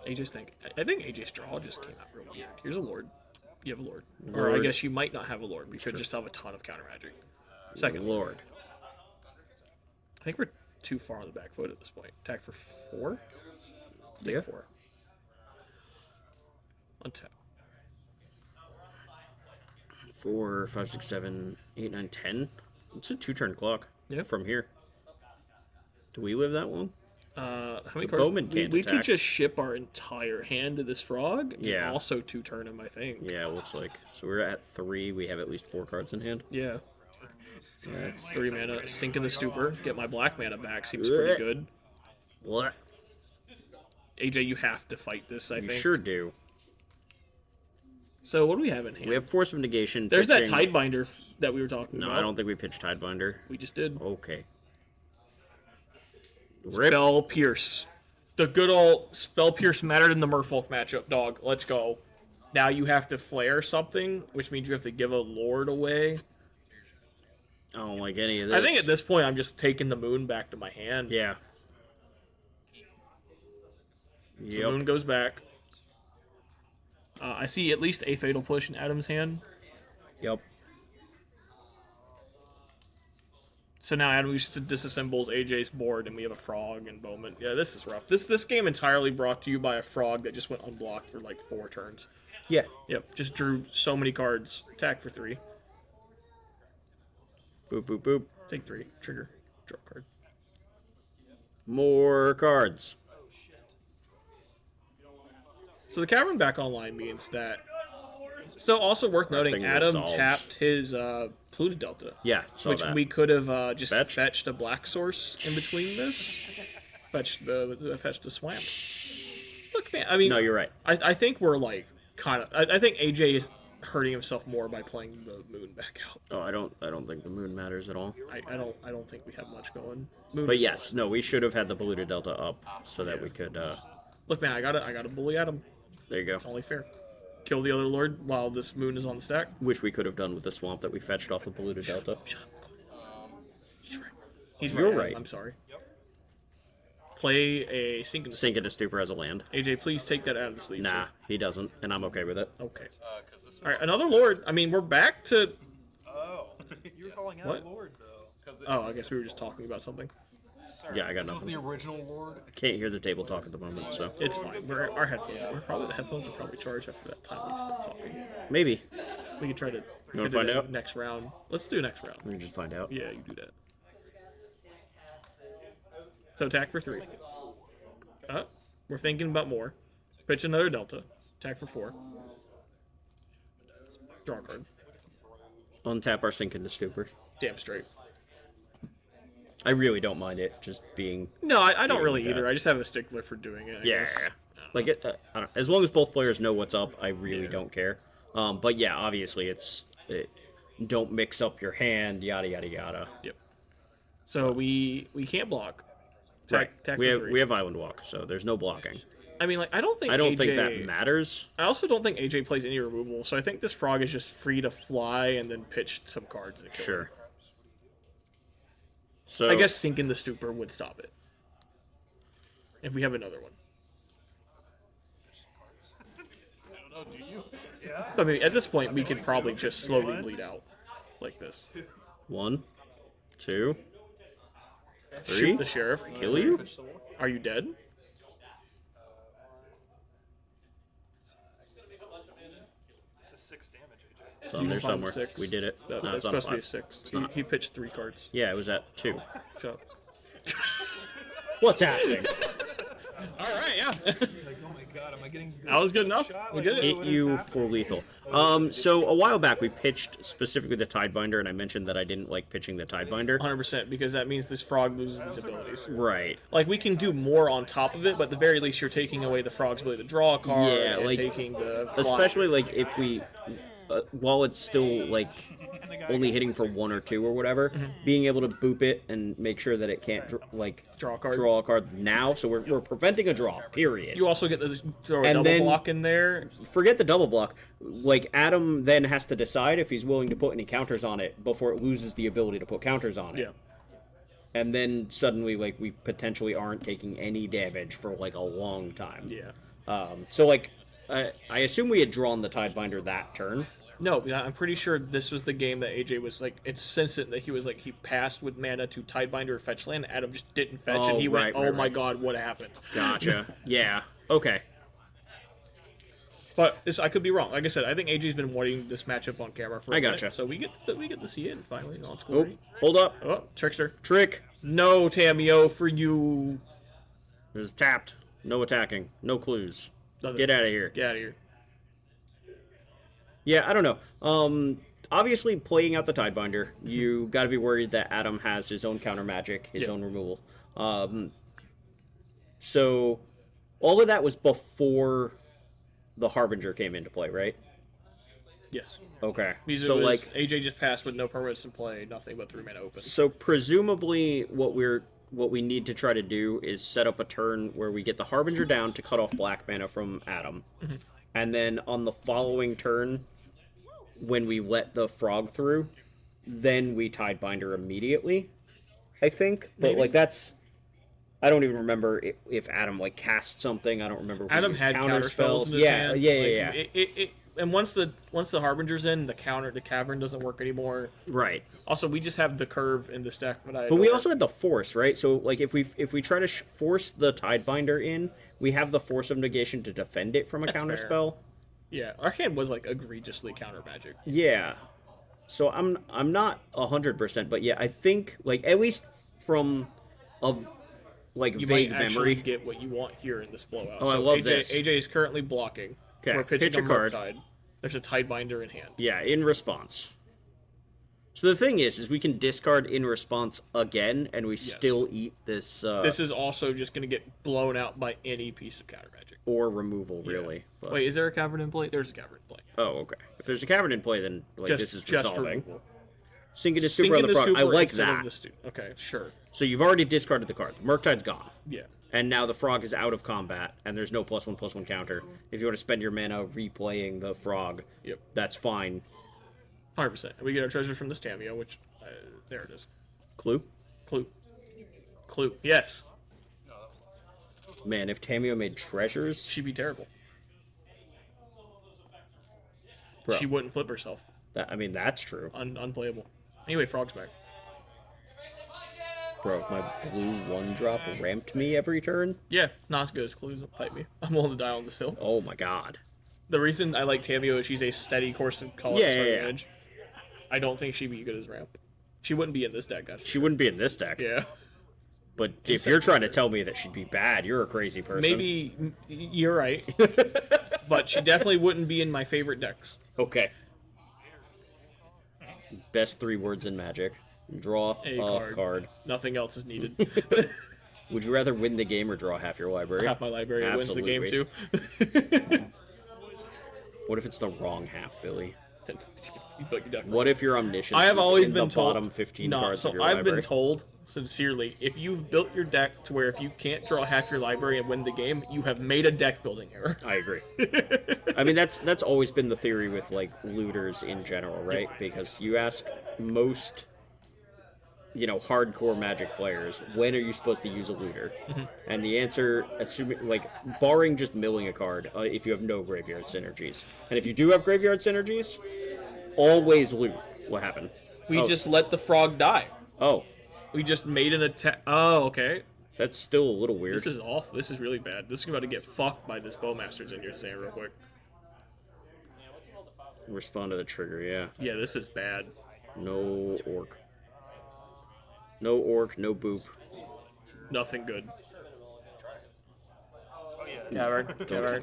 S1: I think AJ's draw just came out real weird. Here's a Lord. You have a Lord. Or I
S2: Lord.
S1: guess you might not have a Lord. We could just have a ton of counter magic. Second
S2: Lord.
S1: I think we're too far on the back foot at this point. Attack for 4?
S2: Yeah.
S1: 4. Untap.
S2: 4, 5, 6, 7, 8, 9, 10. It's a 2-turn clock.
S1: Yeah.
S2: from here. Do we live that long?
S1: How many
S2: The
S1: cards?
S2: bowman can't
S1: we could
S2: attack.
S1: just ship our entire hand to this frog. And
S2: Yeah.
S1: also 2-turn him, I think.
S2: Yeah, it looks like. So we're at 3. We have at least 4 cards in hand.
S1: Yeah. It's 3 mana. Sink in the Stupor. Get my black mana back. Seems pretty good.
S2: What?
S1: AJ, you have to fight this, I
S2: You
S1: think.
S2: sure do.
S1: So what do we have in hand?
S2: We have Force of Negation.
S1: There's that
S2: pitching-
S1: Tidebinder that we were talking
S2: No,
S1: about.
S2: I don't think we pitched Tidebinder.
S1: We just did.
S2: Okay.
S1: Spell Pierce. The good old Spell Pierce mattered in the Merfolk matchup, dog. Let's go. Now you have to flare something, which means you have to give a Lord away.
S2: I don't like any of this.
S1: I think at this point I'm just taking the moon back to my hand.
S2: Yeah.
S1: So the moon goes back. I see at least a Fatal Push in Adam's hand.
S2: Yep.
S1: So now Adam used to disassembles AJ's board, and we have a frog and Bowman. Yeah, this is rough. This game entirely brought to you by a frog that just went unblocked for like 4 turns.
S2: Yeah.
S1: Yep, just drew so many cards. Attack for 3.
S2: Boop, boop, boop.
S1: Take 3. Trigger. Draw a card.
S2: More cards.
S1: So the cavern back online means that. So also worth noting,
S2: thing
S1: Adam
S2: resolves.
S1: tapped his Pluto Delta.
S2: Yeah, saw
S1: Which
S2: that.
S1: we could have just
S2: Fetched?
S1: fetched a black source in between this. Fetched the swamp. Look, man, I mean,
S2: No, you're right.
S1: I think we're like kind of. I think AJ is hurting himself more by playing the moon back out.
S2: Oh, I don't think the moon matters at all.
S1: I don't think we have much going. Moon
S2: But
S1: is
S2: yes, no, we should have had the Polluted Delta up so that we could.
S1: Look, man, I gotta bully Adam.
S2: There you go.
S1: It's only fair. Kill the other lord while this moon is on the stack.
S2: Which we could have done with the swamp that we fetched off the Polluted Delta.
S1: Shut up. He's right. He's
S2: You're
S1: right.
S2: right.
S1: I'm sorry. Play a sink and
S2: Sink into Stupor as a land.
S1: AJ, please take that out of the sleeve.
S2: Nah,
S1: sir.
S2: he doesn't, and I'm okay with it.
S1: Okay. All right, another lord. I mean, we're back to.
S5: Oh, you were calling out
S1: What?
S5: Lord though.
S1: Oh, I guess we were just talking about something.
S2: Yeah, I got
S5: This was the
S2: nothing.
S5: original Lord.
S2: Can't hear the table talk at the moment, so
S1: It's fine. Our headphones. The headphones are probably charged after that time we spent talking.
S2: maybe.
S1: We can try to.
S2: wanna
S1: fit it
S2: find
S1: in
S2: out?
S1: next round? Let's do next round.
S2: We can just find out.
S1: Yeah, you do that. So attack for 3. We're thinking about more. Pitch another Delta. Attack for 4. Draw a card.
S2: Untap our Sink into Stupor.
S1: Damn straight.
S2: I really don't mind it just being.
S1: No, I don't
S2: Yeah,
S1: really
S2: that.
S1: either. I just have a stickler for doing it. I guess.
S2: Like it, I don't know. As long as both players know what's up, I really don't care. But yeah, obviously don't mix up your hand, yada yada yada.
S1: Yep. So we can't block.
S2: Right.
S1: Attack
S2: We
S1: for
S2: have
S1: 3.
S2: we have Island Walk, so there's no blocking.
S1: I mean, like I don't think
S2: that matters.
S1: I also don't think AJ plays any removal, so I think this frog is just free to fly and then pitch some cards. That kill him.
S2: Sure. So
S1: I guess Sink in the Stupor would stop it. If we have another one.
S5: I don't know, do you? Yeah.
S1: I mean, at this point, we could probably just slowly bleed out. Like this.
S2: 1, 2, 3.
S1: Shoot the sheriff.
S2: Kill you?
S1: Are you dead?
S5: This is 6 damage, AJ.
S2: It's on there
S1: can find
S2: somewhere.
S1: 6.
S2: We did it.
S1: That,
S2: No,
S1: that's
S2: it's on
S1: supposed to be a
S2: 5.
S1: 6.
S2: not.
S1: He pitched 3 cards.
S2: Yeah, it was at 2.
S1: Shut up.
S2: What's happening?
S1: Alright, yeah.
S5: Like, oh my god, am I getting
S1: That was good enough.
S5: shot?
S1: We
S5: Like,
S1: did it.
S2: Hit
S5: what is
S2: you
S5: happening?
S2: for lethal. So a while back we pitched specifically the Tidebinder, and I mentioned that I didn't like pitching the Tidebinder.
S1: 100%, because that means this frog loses these abilities.
S2: Right.
S1: Like, we can do more on top of it, but at the very least, you're taking away the frog's ability to draw a card.
S2: Yeah,
S1: and
S2: like,
S1: taking the fly.
S2: Especially like if we, while it's still like only hitting for 1 or 2 or whatever, being able to boop it and make sure that it can't
S1: Draw a card.
S2: draw a card now. So we're preventing a draw. Period.
S1: You also get the throw a
S2: And
S1: double
S2: then-
S1: block in there.
S2: Forget the double block. Like Adam then has to decide if he's willing to put any counters on it before it loses the ability to put counters on it.
S1: Yeah.
S2: And then suddenly like we potentially aren't taking any damage for like a long time.
S1: Yeah.
S2: So like I assume we had drawn the Tidebinder that turn.
S1: No, I'm pretty sure this was the game that AJ was like, it's instant that he was like, he passed with mana to Tidebinder or fetch land. Adam just didn't fetch, and he went,
S2: right,
S1: oh my
S2: right.
S1: god, what happened?
S2: Gotcha. Yeah. Okay.
S1: But I could be wrong. Like I said, I think AJ's been wanting this matchup on camera for a minute,
S2: gotcha.
S1: so we get to see it finally in all its
S2: Oh,
S1: glory.
S2: hold up.
S1: Oh, trickster.
S2: Trick.
S1: No, Tamio, for you.
S2: It was tapped. No attacking. No clues.
S1: Nothing.
S2: Get out of here.
S1: Get out of here.
S2: Yeah, I don't know. Obviously, playing out the Tidebinder, you got to be worried that Adam has his own counter magic, his own removal. So, all of that was before the Harbinger came into play, right?
S1: Yes.
S2: Okay.
S1: Because
S2: So, like,
S1: AJ just passed with no permanents in play, nothing but 3 mana open.
S2: so presumably, what we need to try to do is set up a turn where we get the Harbinger down to cut off black mana from Adam, and then on the following turn, when we let the frog through, then we Tidebinder immediately, I think. But,
S1: Maybe.
S2: like, that's... I don't even remember if Adam, like, cast something. I don't remember if
S1: Adam
S2: he used
S1: had counter spells in his
S2: Yeah,
S1: hand.
S2: yeah.
S1: And once the Harbinger's in, the cavern doesn't work anymore.
S2: Right.
S1: Also, we just have the curve in the stack.
S2: But we also had the force, right? So, like, if we try to force the Tidebinder in, we have the force of negation to defend it from a
S1: That's
S2: counter
S1: fair.
S2: spell.
S1: Yeah, our hand was like egregiously counter magic.
S2: Yeah. So I'm not 100%, but yeah, I think, like, at least from a like
S1: You
S2: vague
S1: might actually
S2: memory.
S1: get what you want here in this blowout.
S2: Oh, I love
S1: AJ,
S2: this.
S1: AJ is currently blocking.
S2: Okay,
S1: We're pitching
S2: pitch a card.
S1: Murktide. There's a Tidebinder in hand.
S2: Yeah, in response. So the thing is we can discard in response again, and we still eat this.
S1: This is also just going to get blown out by any piece of counter magic.
S2: Or removal, really. But...
S1: Wait, is there a cavern in play? There's a cavern in play.
S2: Oh, okay. If there's a cavern in play, then like this is resolving.
S1: removal.
S2: Sinking to super on the front. I like that.
S1: Okay, sure.
S2: So you've already discarded the card. The Murktide's gone.
S1: Yeah.
S2: And now the frog is out of combat, and there's no +1/+1 counter. If you want to spend your mana replaying the frog, that's fine.
S1: 100%. And we get our treasures from this Tamio, which, there it is.
S2: Clue?
S1: Clue. Yes.
S2: Man, if Tamio made treasures...
S1: She'd be terrible.
S2: Bro.
S1: She wouldn't flip herself.
S2: I mean, that's true.
S1: Unplayable. Anyway, frog's back.
S2: Bro, if my blue 1-drop ramped me every turn...
S1: Yeah, not as good as Clues. Fight me. I'm willing to die on the sill.
S2: Oh my god.
S1: The reason I like Tamio is she's a steady course of color advantage. I don't think she'd be good as ramp. She wouldn't be in this deck, guys.
S2: She wouldn't be in this deck.
S1: Yeah.
S2: But if you're trying to tell me that she'd be bad, you're a crazy person.
S1: Maybe you're right. But she definitely wouldn't be in my favorite decks.
S2: Okay. Best 3 words in Magic. Draw a card.
S1: Nothing else is needed.
S2: Would you rather win the game or draw half your library?
S1: Half my library wins the game too.
S2: What if it's the wrong half, Billy?
S1: What
S2: What if your omniscience
S1: I have
S2: is
S1: always
S2: in
S1: been
S2: the
S1: told,
S2: bottom 15 cards of your
S1: I've
S2: library?
S1: been told, sincerely, if you've built your deck to where if you can't draw half your library and win the game, you have made a deck building error.
S2: I agree. I mean, that's always been the theory with, like, looters in general, right? Because you ask most, hardcore Magic players, when are you supposed to use a looter? And the answer, assuming, like, barring just milling a card, if you have no graveyard synergies. And if you do have graveyard synergies, always loot. What happened?
S1: We just let the frog die.
S2: Oh.
S1: We just made an attack. Oh, okay.
S2: That's still a little weird.
S1: This is awful. This is really bad. This is about to get fucked by this Bowmaster's in your saying real quick.
S2: Respond to the trigger, yeah.
S1: Yeah, this is bad.
S2: No orc. No orc, no boop.
S1: Nothing good.
S5: Cavern.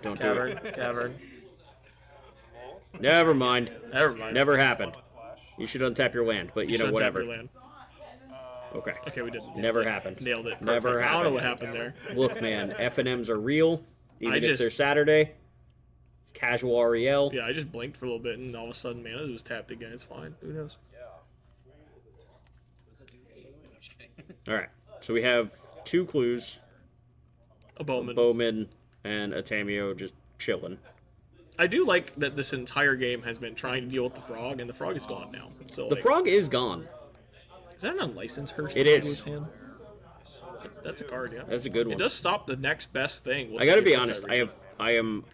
S2: Don't do it.
S1: Cavern.
S2: Never mind.
S1: Never mind.
S2: Never happened. You should untap your land, but
S1: should untap
S2: whatever.
S1: your land.
S2: Okay.
S1: Okay, we didn't.
S2: Never happened.
S1: Nailed it.
S2: Never
S1: Perfect.
S2: happened.
S1: I don't know what happened there.
S2: Look, man, F&Ms are real, even if
S1: just-
S2: they're Saturday. It's casual REL.
S1: Yeah, I just blinked for a little bit, and all of a sudden, mana was tapped again. It's fine. Who knows?
S2: All right. So we have 2 clues,
S1: A Bowman.
S2: Bowman and a Tamio just chilling.
S1: I do like that this entire game has been trying to deal with the frog, and the frog is gone now. So
S2: The
S1: like,
S2: frog is gone.
S1: is that an unlicensed Hearst?
S2: It is.
S1: That's a card, yeah.
S2: That's a good one.
S1: It does stop the next best thing.
S2: I gotta be honest. I am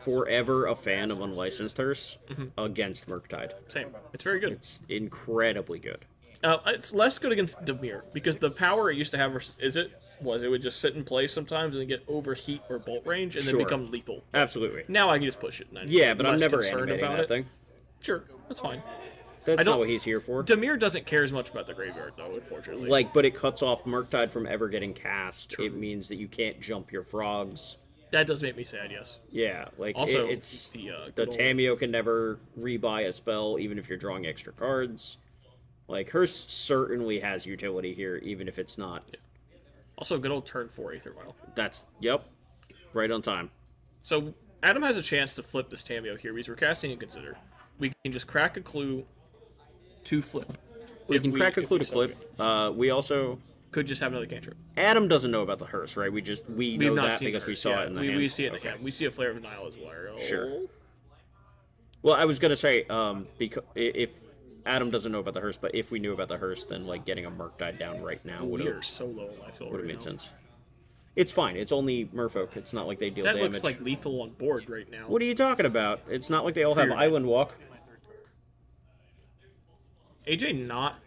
S2: forever a fan of unlicensed Hearse against Murktide.
S1: Same. It's very good.
S2: It's incredibly good.
S1: It's less good against Demir because the power it used to have it would just sit in place sometimes and get overheat or bolt range and then
S2: Sure.
S1: become lethal.
S2: Absolutely.
S1: Now I can just push it. And
S2: Yeah, but I'm
S1: less
S2: never
S1: concerned
S2: animating
S1: about
S2: that
S1: it.
S2: thing.
S1: Sure, that's fine.
S2: That's
S1: don't-
S2: not what he's here for.
S1: Demir doesn't care as much about the graveyard though, unfortunately.
S2: Like, but it cuts off Murktide from ever getting cast. It means that you can't jump your frogs.
S1: that does make me sad. Yes.
S2: Yeah, like
S1: Also,
S2: it's
S1: the
S2: the
S1: good old-
S2: Tameo can never rebuy a spell, even if you're drawing extra cards. Like Hearse certainly has utility here, even if it's not.
S1: Also, good old turn 4 Aether Vial.
S2: That's right on time.
S1: So Adam has a chance to flip this Tameo here because we're casting and consider. We can just crack a clue to flip.
S2: We can crack a
S1: if
S2: clue
S1: we
S2: to
S1: so
S2: flip. We also
S1: could just have another cantrip.
S2: Adam doesn't know about the Hearse, right? We
S1: We've
S2: know
S1: not
S2: that
S1: seen
S2: because we
S1: hers,
S2: saw
S1: yeah.
S2: it in the
S1: we
S2: hand.
S1: see it in the hand. We see a Flare of Denial as well.
S2: Sure. Well, I was gonna say, because if Adam doesn't know about the Hearse, but if we knew about the Hearse, then like getting a Murktide down right now would
S1: We are
S2: have
S1: so low in life
S2: made
S1: right now.
S2: sense. It's fine. It's only Merfolk. It's not like they deal
S1: That
S2: damage.
S1: looks like lethal on board right now.
S2: What are you talking about? It's not like they all have
S1: Weird.
S2: Island Walk
S1: AJ not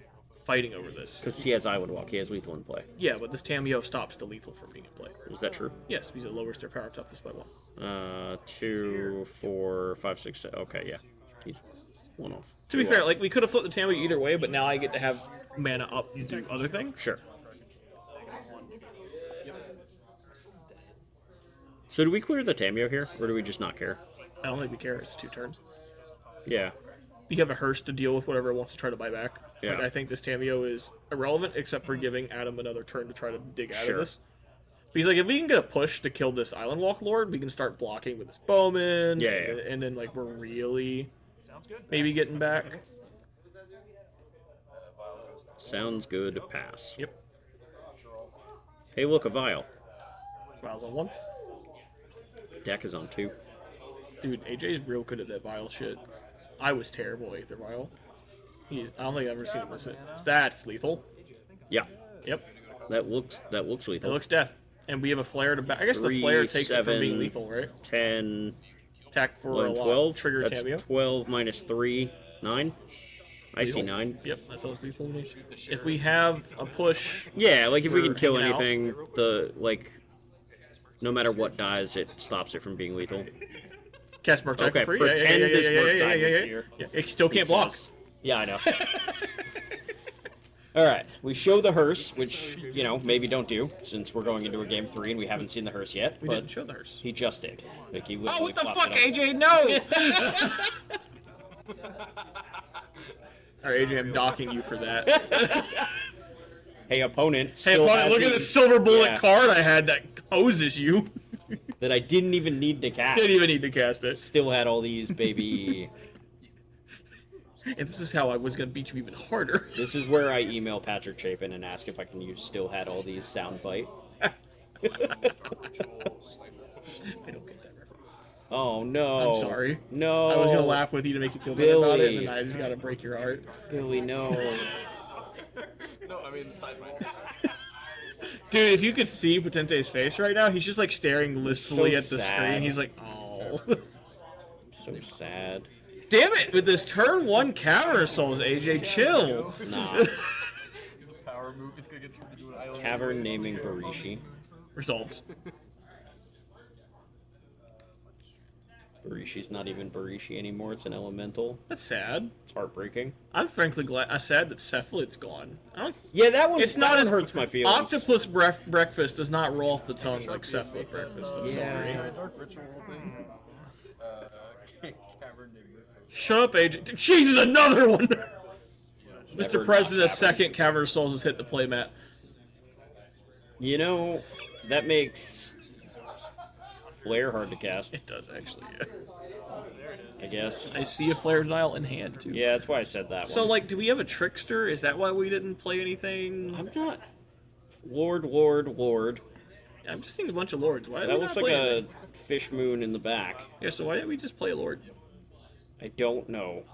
S1: fighting over this.
S2: because he has Island Walk. He has lethal in play.
S1: Yeah, but this Tameo stops the lethal from being in play.
S2: Is that true?
S1: Yes, because it lowers their power toughness by 1.
S2: 2, 4, 5, 6, 7. Okay, yeah. He's one off.
S1: To be
S2: Two
S1: fair,
S2: off.
S1: like we could have flipped the Tameo either way, but now I get to have mana up and do other things.
S2: Sure. So do we clear the Tameo here, or do we just not care?
S1: I don't think we care. It's 2 turns.
S2: Yeah.
S1: You have a Hearse to deal with whatever it wants to try to buy back.
S2: Yeah.
S1: Like, I think this Tameo is irrelevant except for giving Adam another turn to try to dig out
S2: Sure.
S1: of this. Because like if we can get a push to kill this Island Walk Lord, we can start blocking with this Bowman.
S2: Yeah,
S1: and then like we're really maybe getting back.
S2: Sounds good. Pass.
S1: Yep.
S2: Hey, look, a vial.
S1: Vials on 1.
S2: Deck is on 2.
S1: Dude, AJ's real good at that vial shit. I was terrible at Aether Vial. I don't think I've ever seen him miss it. That's lethal.
S2: Yeah.
S1: Yep.
S2: That looks
S1: It
S2: lethal.
S1: looks death. And we have a flare to back. I guess the
S2: 3,
S1: flare takes it from being
S2: 7,
S1: lethal, right?
S2: 10,
S1: Attack for
S2: 11,
S1: a lot.
S2: 12.
S1: Trigger
S2: That's
S1: Tameo.
S2: 12 minus 3, 9. I see
S1: Lethal?
S2: 9.
S1: Yep, that's how it's lethal to me. If we have a push,
S2: Yeah, like if we
S1: We're
S2: can kill
S1: hanging out.
S2: anything, no matter what dies, it stops it from being lethal.
S1: cast Murktide
S2: Okay,
S1: for free.
S2: pretend this Murktide is
S1: yeah.
S2: here.
S1: Yeah, it still can't block.
S2: Yeah, I know. All right, we show the Hearse, which maybe don't do since we're going into a game 3 and we haven't seen the Hearse yet.
S1: We
S2: but
S1: didn't show the Hearse.
S2: he just did. Like he
S1: Oh,
S2: literally
S1: what the
S2: flopped
S1: fuck,
S2: it up.
S1: AJ? No! Alright, AJ, I'm docking you for that.
S2: Hey, opponent.
S1: Hey,
S2: Still
S1: opponent,
S2: has
S1: look at
S2: the-
S1: the silver bullet
S2: yeah,
S1: card I had that hoses you.
S2: that I didn't even need to cast.
S1: Didn't even need to cast it.
S2: Still had all these, baby.
S1: And this is how I was gonna beat you even harder.
S2: This is where I email Patrick Chapin and ask if I can use still had all these soundbite.
S1: I don't get that reference.
S2: Oh no.
S1: I'm sorry.
S2: No.
S1: I was gonna laugh with you to make you feel better about it, and
S2: Billy.
S1: then I just gotta break your heart.
S2: Billy, no.
S5: No, I mean the TIE fighter.
S1: Dude, if you could see Potente's face right now, he's just like staring listfully
S2: So
S1: at the
S2: sad.
S1: screen. He's like, oh.
S2: So sad.
S1: Damn it! With this turn 1 counter souls, AJ, chill.
S2: Nah.
S5: Power move. It's gonna get turned into an island.
S2: Cavern naming Barishi.
S1: Resolves.
S2: Barishi's not even Barishi anymore. It's an elemental.
S1: That's sad.
S2: It's heartbreaking.
S1: I'm frankly sad that Cephalid's gone. I don't.
S2: Yeah, that one.
S1: It's not as
S2: hurts my feelings.
S1: Octopus breakfast does not roll off the tongue like Cephalid breakfast. I'm sorry.
S5: Dark ritual thing. Cavern named
S1: Shut up, AJ. Jesus, another one. Mr.
S2: Never
S1: President, a
S2: not
S1: second Cavern of Souls has hit the playmat.
S2: That makes Flare hard to cast.
S1: It does actually. Yeah.
S2: I guess.
S1: I see a Flare Denial in hand too.
S2: Yeah, that's why I said that
S1: So,
S2: one.
S1: like, do we have a Trickster? Is that why we didn't play anything?
S2: I'm not. Lord.
S1: I'm just seeing a bunch of Lords. Why did
S2: That
S1: we
S2: looks
S1: not
S2: like
S1: play
S2: a
S1: anything?
S2: fish moon in the back.
S1: Yeah, so why didn't we just play a Lord?
S2: I don't know.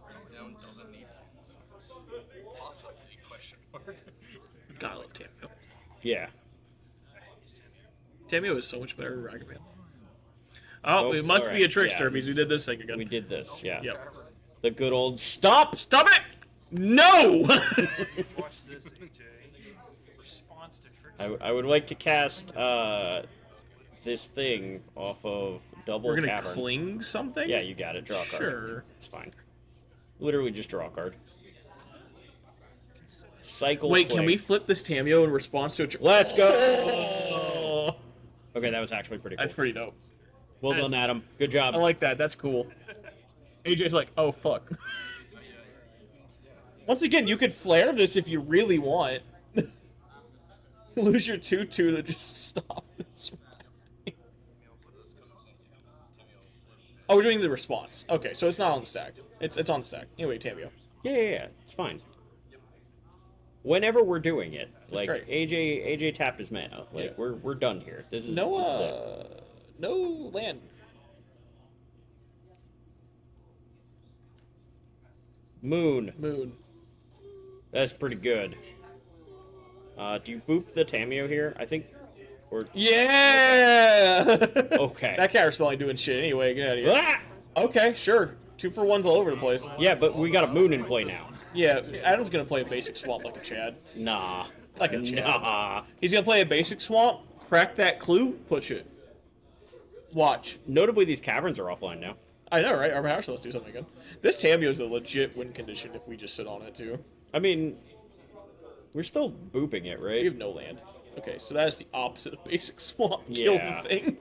S5: Writes down doesn't need hands. Possibly question mark.
S1: God, I love Tameo.
S2: Yeah.
S1: Tameo is so much better than Ragavan. Oh,
S2: Oh,
S1: it must
S2: sorry.
S1: be a Trickster
S2: Yeah.
S1: because we did this thing again.
S2: We did this, yeah.
S1: Yep.
S2: The good old stop.
S1: Stop it! No!
S6: Watch this, AJ. Response to trick.
S2: I would like to cast this thing off of double
S1: We're gonna
S2: cavern.
S1: cling something?
S2: Yeah, you got it. Draw a card.
S1: Sure.
S2: It's fine. Literally just draw a card. Cycle.
S1: Wait,
S2: cling.
S1: can we flip this Tamio in response to a...
S2: Let's go.
S1: Oh,
S2: Okay, that was actually pretty cool.
S1: that's pretty dope.
S2: Well done, Adam. Good job.
S1: I like that. That's cool. AJ's like, oh, fuck. Once again, you could flare this if you really want. Lose your 2-2 to just stop this. Oh, we're doing the response. Okay, so it's not on the stack. It's on the stack. Anyway, Tamio.
S2: Yeah, it's fine. Whenever we're doing it, like
S1: great.
S2: AJ tapped his mana. Like
S1: Yeah.
S2: we're done here. This is
S1: No,
S2: this is it.
S1: no land.
S2: Moon.
S1: Moon.
S2: That's pretty good. Do you boop the Tamio here? I think. Or
S1: Yeah!
S2: okay.
S1: That counterspell ain't doing shit anyway. Get out of here.
S2: Ah!
S1: Okay, sure. 2-for-1s all over the place.
S2: Yeah, but we got a moon in play now.
S1: Yeah, Adam's gonna play a basic swamp like a Chad.
S2: Nah.
S1: Like a Chad.
S2: Nah.
S1: He's gonna play a basic swamp, crack that clue, push it. Watch.
S2: Notably, these caverns are offline now.
S1: I know, right? Our power supposed to do something good. This Tamio's a legit win condition if we just sit on it too.
S2: I mean, we're still booping it,
S1: We
S2: right?
S1: have no land. Okay, so that is the opposite of basic swamp. Kill
S2: Yeah.
S1: the thing.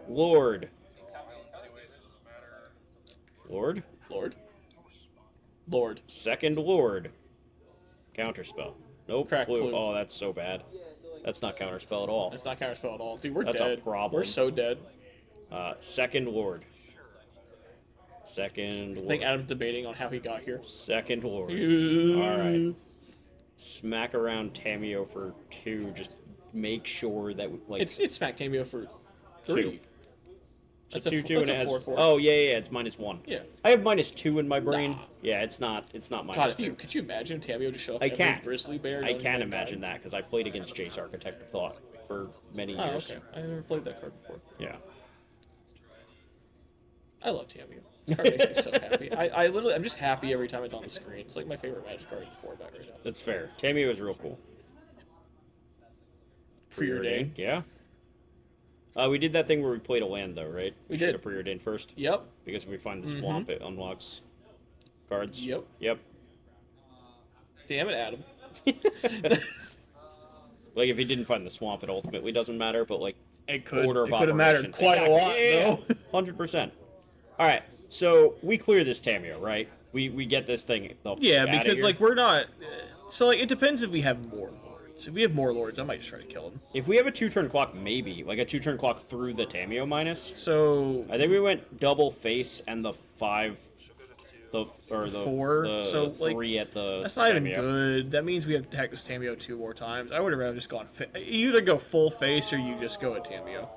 S2: Lord.
S5: Violence anyway, so it doesn't matter.
S2: Lord?
S1: Lord. Lord.
S2: Second Lord. Counterspell. Nope.
S1: Crack
S2: Clue.
S1: clue.
S2: Oh, that's so bad. That's not counterspell at all.
S1: That's not counterspell at all. Dude, we're
S2: That's a
S1: dead.
S2: problem.
S1: We're so dead.
S2: Second Lord. Second
S1: I think
S2: Lord.
S1: Adam's debating on how he got here.
S2: Second Lord.
S1: All
S2: Alright. Smack around Tamio for 2. Just make sure that, like,
S1: It's Smack Tamio for 3.
S2: 2.
S1: That's
S2: It's a 2-2 and it has.
S1: 4/4.
S2: Oh, yeah, it's -1.
S1: Yeah.
S2: I have -2 in my brain.
S1: Nah.
S2: Yeah, it's not
S1: God,
S2: -2.
S1: could you imagine Tamio just show up
S2: I
S1: every
S2: can.
S1: grizzly bear?
S2: I can imagine that because I played against Jace Architect of Thought for many
S1: Oh,
S2: years.
S1: okay. I never played that card before.
S2: Yeah.
S1: I love Tamio. This card makes me so happy. I literally, I'm just happy every time it's on the screen. It's like my favorite Magic card in the format right now.
S2: That's fair. Tamio is real cool.
S1: Preordain.
S2: Yeah. We did that thing where we played a land though, right?
S1: We
S2: should
S1: did.
S2: have preordained first
S1: Yep.
S2: because if we find the swamp, it unlocks cards.
S1: Yep.
S2: Yep.
S1: Damn it, Adam.
S2: Like if he didn't find the swamp, it ultimately doesn't matter. But like
S1: It could.
S2: order
S1: It
S2: of
S1: could have mattered
S2: operations.
S1: quite a lot, though.
S2: 100%. All right. So we clear this Tamio, right? We get this thing. The
S1: Yeah,
S2: outta
S1: because
S2: here.
S1: like we're not. So like it depends if we have more lords. If we have more lords, I might just try to kill them.
S2: If we have a 2-turn clock, maybe like a 2-turn clock through the Tamio minus.
S1: So
S2: I think we went double face and the 5, the
S1: 4,
S2: the
S1: so, like,
S2: 3 at the.
S1: that's not even
S2: Tamio.
S1: good. That means we have to attack this Tamio 2 more times. I would have rather just gone. You either go full face or you just go at Tamio.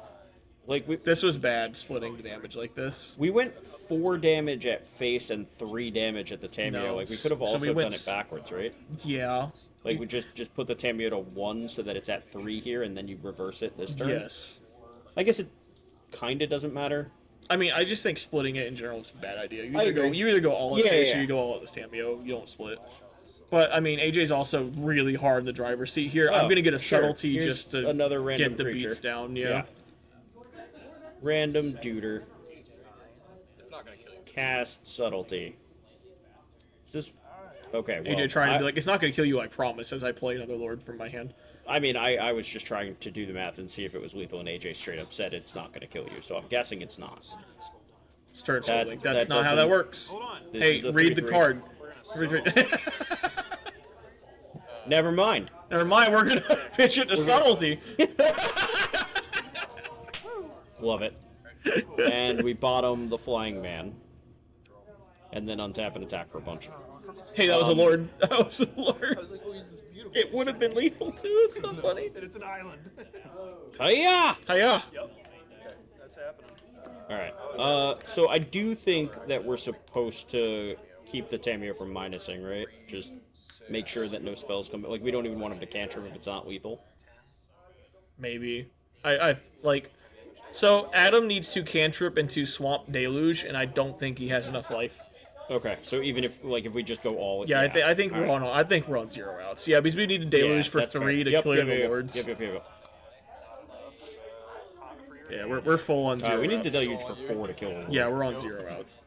S2: Like
S1: This was bad splitting the damage like this.
S2: we went 4 damage at face and 3 damage at the Tamio.
S1: No,
S2: Like we could have
S1: so
S2: also
S1: we
S2: done
S1: went
S2: it backwards, right?
S1: Yeah.
S2: Like we just put the Tamio to 1 so that it's at 3 here, and then you reverse it this turn.
S1: Yes.
S2: I guess it kind of doesn't matter.
S1: I mean, I just think splitting it in general is a bad idea. You
S2: I
S1: either
S2: agree.
S1: you either go all at
S2: Yeah,
S1: face
S2: yeah.
S1: or you go all at this Tamio. You don't split. But I mean, AJ's also really hard in the driver's seat here. I'm
S2: Oh,
S1: gonna get a
S2: sure.
S1: subtlety
S2: Here's
S1: just to
S2: another random
S1: get the
S2: creature.
S1: beats down. Yeah.
S2: Random duder.
S5: It's not gonna kill you.
S2: Cast subtlety. Is this okay? Well,
S1: AJ trying to be like, it's not gonna kill you, I promise. As I play another lord from my hand.
S2: I mean, I was just trying to do the math and see if it was lethal, and AJ straight up said it's not going to kill you. So I'm guessing it's not.
S1: Start
S2: That-
S1: solving. That's
S2: that
S1: not how that
S2: doesn't-
S1: works.
S6: Hold on.
S2: This
S1: Hey,
S2: is a
S1: read the
S2: 3/3.
S1: card.
S2: Never mind.
S1: Never mind. We're gonna pitch it to subtlety.
S2: Love it. And we bottom the flying man, and then untap and attack for a bunch.
S1: Hey, that was a lord. That was a
S5: I
S1: lord.
S5: was like, oh, he's this beautiful.
S1: It would have been lethal too. It's so funny.
S6: And it's an island.
S2: Hiya!
S1: Hiya.
S6: Yep. Okay, that's happening.
S2: All right. So I do think that we're supposed to keep the Tamio from minusing, right? Just make sure that no spells come. Like we don't even want him to cantrip if it's not lethal.
S1: Maybe. I like. So Adam needs to cantrip into Swamp Deluge, and I don't think he has enough life.
S2: Okay, so even if we just go all
S1: Yeah, I think
S2: all
S1: we're
S2: right.
S1: on 0 outs. Yeah, because we need a deluge for
S2: that's fair.
S1: 3 to
S2: Yep,
S1: clear
S2: yep,
S1: the
S2: yep,
S1: lords.
S2: Yep.
S1: Yeah, we're full on 0
S2: We need
S1: outs.
S2: the deluge for 4 to kill a lord.
S1: Yeah, we're on 0 outs.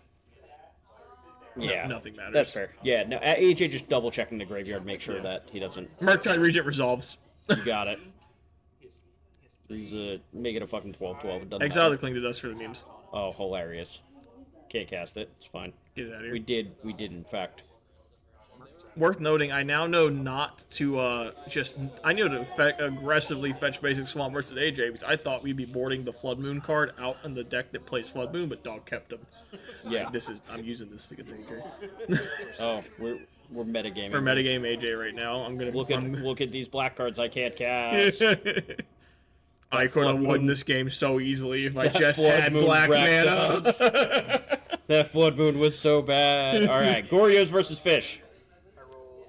S2: Yeah,
S1: nothing matters.
S2: That's fair. Yeah, no, AJ just double checking the graveyard, make sure that he doesn't.
S1: Murktide Regent resolves.
S2: You got it. This is make it a fucking 12/12. It doesn't
S1: Exile
S2: matter.
S1: the Cling to Dust for the memes.
S2: Oh, hilarious. Can't cast it. It's fine.
S1: Get it out of here.
S2: We did in fact.
S1: Worth noting, I now know not to I know to aggressively fetch basic Swamp versus AJ because I thought we'd be boarding the Flood Moon card out in the deck that plays Flood Moon, but Dog kept him.
S2: Yeah.
S1: I'm using this against AJ.
S2: Oh, we're metagaming.
S1: For metagame AJ right now, I'm gonna
S2: Look at these black cards I can't cast.
S1: I could have won this game so easily if I just
S2: Flood
S1: had
S2: Moon
S1: black
S2: wrecked
S1: mana.
S2: us. That Flood Moon was so bad. All right, Goryo's versus Fish.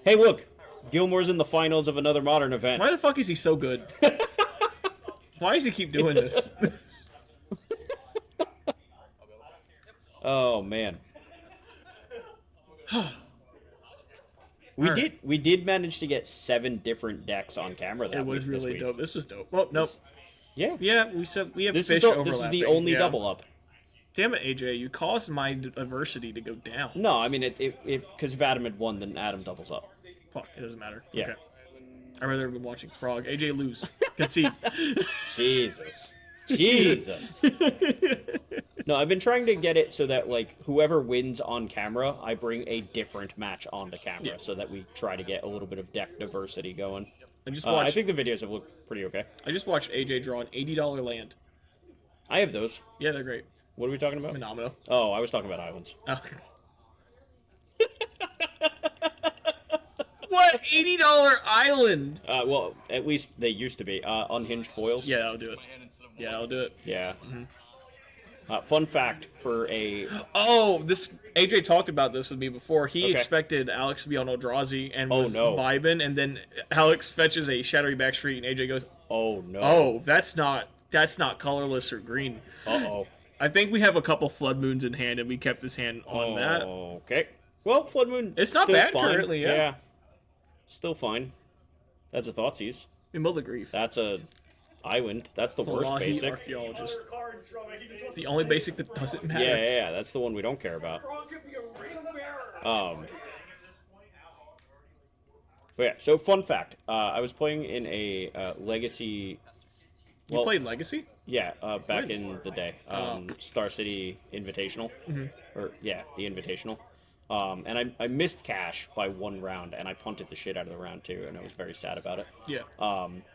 S2: Hey, look, Gilmore's in the finals of another Modern event.
S1: Why the fuck is he so good? Why does he keep doing this?
S2: Oh man.
S1: All
S2: We did manage to get 7 different decks on camera. That
S1: It was
S2: this
S1: really
S2: week.
S1: dope. This was dope. Well, nope.
S2: Yeah.
S1: Yeah, we said we have
S2: This
S1: fish
S2: is
S1: overlapping.
S2: this is the only
S1: yeah.
S2: double up.
S1: Damn it, AJ! You caused my adversity to go down.
S2: No, I mean because if Adam had won, then Adam doubles up.
S1: Fuck, it doesn't matter.
S2: Yeah.
S1: Okay. I'd rather have been watching Frog. AJ lose. Concede.
S2: Jesus. No, I've been trying to get it so that whoever wins on camera, I bring a different match onto camera, so that we try to get a little bit of deck diversity going.
S1: I just
S2: I
S1: watched.
S2: think the videos have looked pretty okay.
S1: I just watched AJ draw an $80 land.
S2: I have those.
S1: Yeah, they're great.
S2: What are we talking about?
S1: Phenomenal.
S2: Oh, I was talking about islands.
S1: Oh. What $80 island?
S2: Well, at least they used to be unhinged foils.
S1: Yeah, I'll do it. Yeah, I'll do it.
S2: Yeah. Fun fact for a
S1: Oh, this AJ talked about this with me before. He
S2: Okay.
S1: expected Alex to be on Eldrazi and
S2: Oh,
S1: was
S2: no.
S1: vibing, and then Alex fetches a Shadowy Backstreet, and AJ goes,
S2: oh no.
S1: "Oh, that's not colorless or green."
S2: Uh-oh.
S1: I think we have a couple Flood Moons in hand, and we kept this hand on that.
S2: Okay. Well, Flood Moon.
S1: It's not
S2: still
S1: bad
S2: fine.
S1: currently, yeah.
S2: Still fine. That's a Thoughtseize.
S1: Mill of Grief.
S2: That's a island. That's the worst
S1: Wallahi
S2: basic.
S1: Archaeologist. It's the only basic that doesn't matter.
S2: Yeah. That's the one we don't care about. But yeah. So fun fact. I was playing in a legacy.
S1: You played Legacy?
S2: Yeah, back
S1: When?
S2: in the day. Star City Invitational. Or, yeah, the Invitational. And I missed cash by 1 round, and I punted the shit out of the round, too, and I was very sad about it.
S1: Yeah.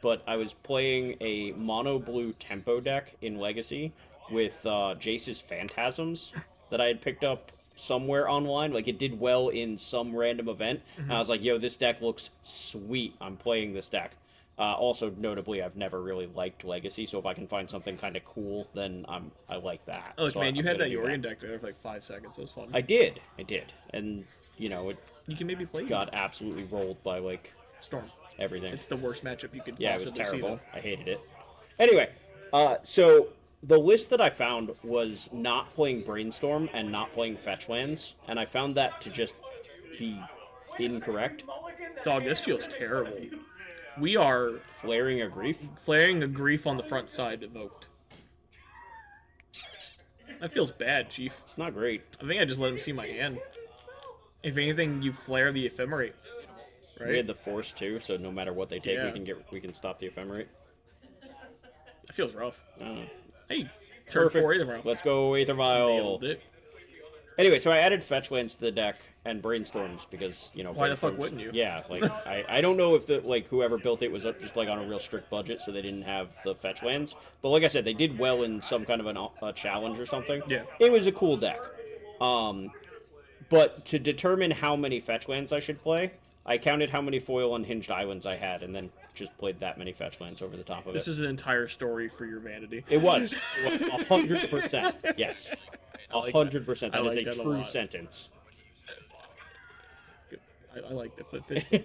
S2: But I was playing a mono-blue tempo deck in Legacy with Jace's Phantasms that I had picked up somewhere online. It did well in some random event. And I was like, yo, this deck looks sweet. I'm playing this deck. Also, notably, I've never really liked Legacy, so if I can find something kind of cool, then I like that.
S1: Oh,
S2: so
S1: man, you had that
S2: gonna do
S1: Yorion deck there for 5 seconds. It was fun.
S2: I did, and it
S1: You can maybe play
S2: got absolutely rolled by
S1: Storm.
S2: everything.
S1: It's the worst matchup you could
S2: Yeah, it was
S1: possibly see.
S2: terrible. I hated it. Anyway, so the list that I found was not playing Brainstorm and not playing Fetchlands, and I found that to just be incorrect.
S1: Dog, this feels terrible. We are
S2: Flaring a Grief.
S1: flaring a grief on the front side evoked. That feels bad, Chief.
S2: It's not great.
S1: I think I just let him see my hand. If anything, you flare the ephemerate. Right?
S2: We had the Force too, so no matter what they take,
S1: Yeah.
S2: we can stop the Ephemerate.
S1: That feels rough.
S2: Oh.
S1: Hey, turn 4 either round.
S2: Let's go Aether Vial.
S1: Nailed it.
S2: Anyway, so I added Fetchlands to the deck and Brainstorms because,
S1: Why the fuck
S2: Brainstorms-
S1: wouldn't you?
S2: Yeah, I don't know if whoever built it was just on a real strict budget, so they didn't have the Fetchlands. But like I said, they did well in some kind of a challenge or something.
S1: Yeah.
S2: It was a cool deck. But to determine how many Fetchlands I should play, I counted how many foil unhinged islands I had, and then just played that many Fetchlands over the top of
S1: This
S2: it.
S1: is an entire story for your vanity.
S2: It was 100%. Yes, 100%. That is
S1: like
S2: a
S1: that a
S2: true
S1: lot.
S2: sentence.
S1: I like the foot pistol.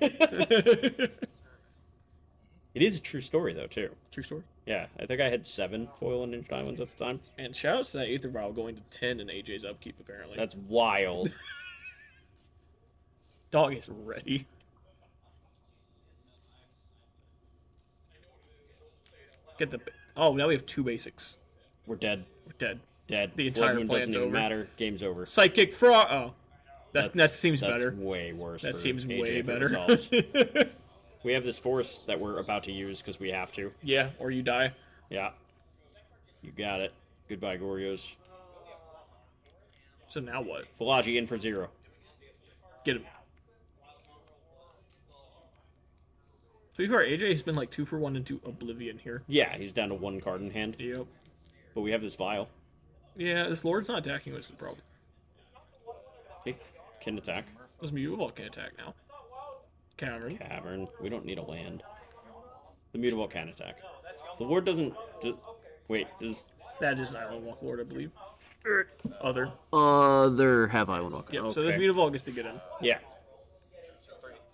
S2: It is a true story though too.
S1: True story.
S2: Yeah, I think I had 7 foil unhinged islands at the time.
S1: And shout outs to that Aether Vial going to 10 in AJ's upkeep, apparently.
S2: That's wild.
S1: Dog is ready. Get the. Oh, now we have 2 basics.
S2: We're dead.
S1: We're dead.
S2: Dead.
S1: The
S2: Blood
S1: entire
S2: Moon
S1: plan's
S2: doesn't even
S1: over.
S2: matter. Game's over.
S1: Psychic frog. Oh, that seems
S2: that's
S1: better.
S2: way worse.
S1: That
S2: for
S1: seems
S2: AJ
S1: way
S2: if it
S1: better.
S2: resolves. We have this force that we're about to use because we have to.
S1: Yeah, or you die.
S2: Yeah. You got it. Goodbye, Gorios.
S1: So now what?
S2: Philology in for 0.
S1: Get him. To be fair, AJ has been like 2 for 1 into Oblivion here.
S2: Yeah, he's down to 1 card in hand.
S1: Yep.
S2: But we have this vial.
S1: Yeah, this Lord's not attacking, which is the problem.
S2: It can attack.
S1: This Mutavault can attack now.
S2: Cavern. We don't need a land. The Mutavault can attack. The Lord doesn't... Wait, does...
S1: That is an Island Walk Lord, I believe. Other.
S2: Other have Island Walk.
S1: Yep,
S2: Okay.
S1: so this Mutavault gets to get in.
S2: Yeah.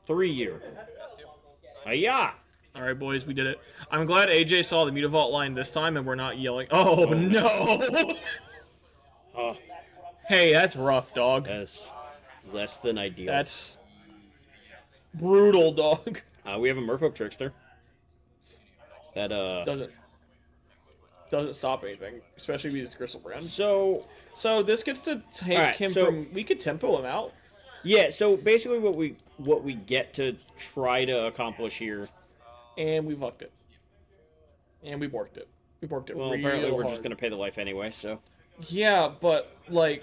S2: 3 year. Hiya!
S1: Alright, boys, we did it. I'm glad AJ saw the Mutavault line this time and we're not yelling. Oh, no!
S2: Oh,
S1: Hey, that's rough, dog.
S2: that's less than ideal.
S1: That's brutal, dog.
S2: We have a Merfolk Trickster. That,
S1: Doesn't stop anything, especially if he's Crystal Brand.
S2: So,
S1: So this gets to take
S2: Alright,
S1: him
S2: so-
S1: from. We could tempo him out.
S2: yeah, so basically what we get to try to accomplish here...
S1: And we fucked it. And we borked it. We borked it
S2: Well,
S1: real
S2: apparently we're
S1: hard.
S2: just going to pay the life anyway, so...
S1: Yeah, but, like,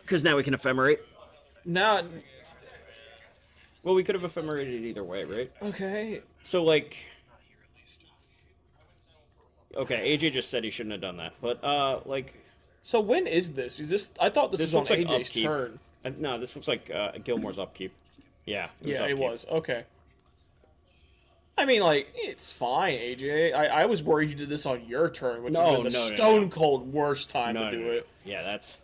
S2: Because now we can ephemerate.
S1: not...
S2: Well, we could have ephemerated either way, right?
S1: Okay.
S2: So, like... Okay, AJ just said he shouldn't have done that. But, like...
S1: So when is this? Is this... I thought this was on
S2: looks like
S1: AJ's
S2: upkeep.
S1: turn.
S2: No, this looks like Gilmore's upkeep. Yeah,
S1: Yeah,
S2: upkeep.
S1: it was. Okay. I mean, like, it's fine, AJ. I was worried you did this on your turn, which
S2: No,
S1: would have been the
S2: no, no,
S1: stone
S2: no.
S1: cold worst time
S2: No,
S1: to do
S2: no, no.
S1: it.
S2: Yeah, that's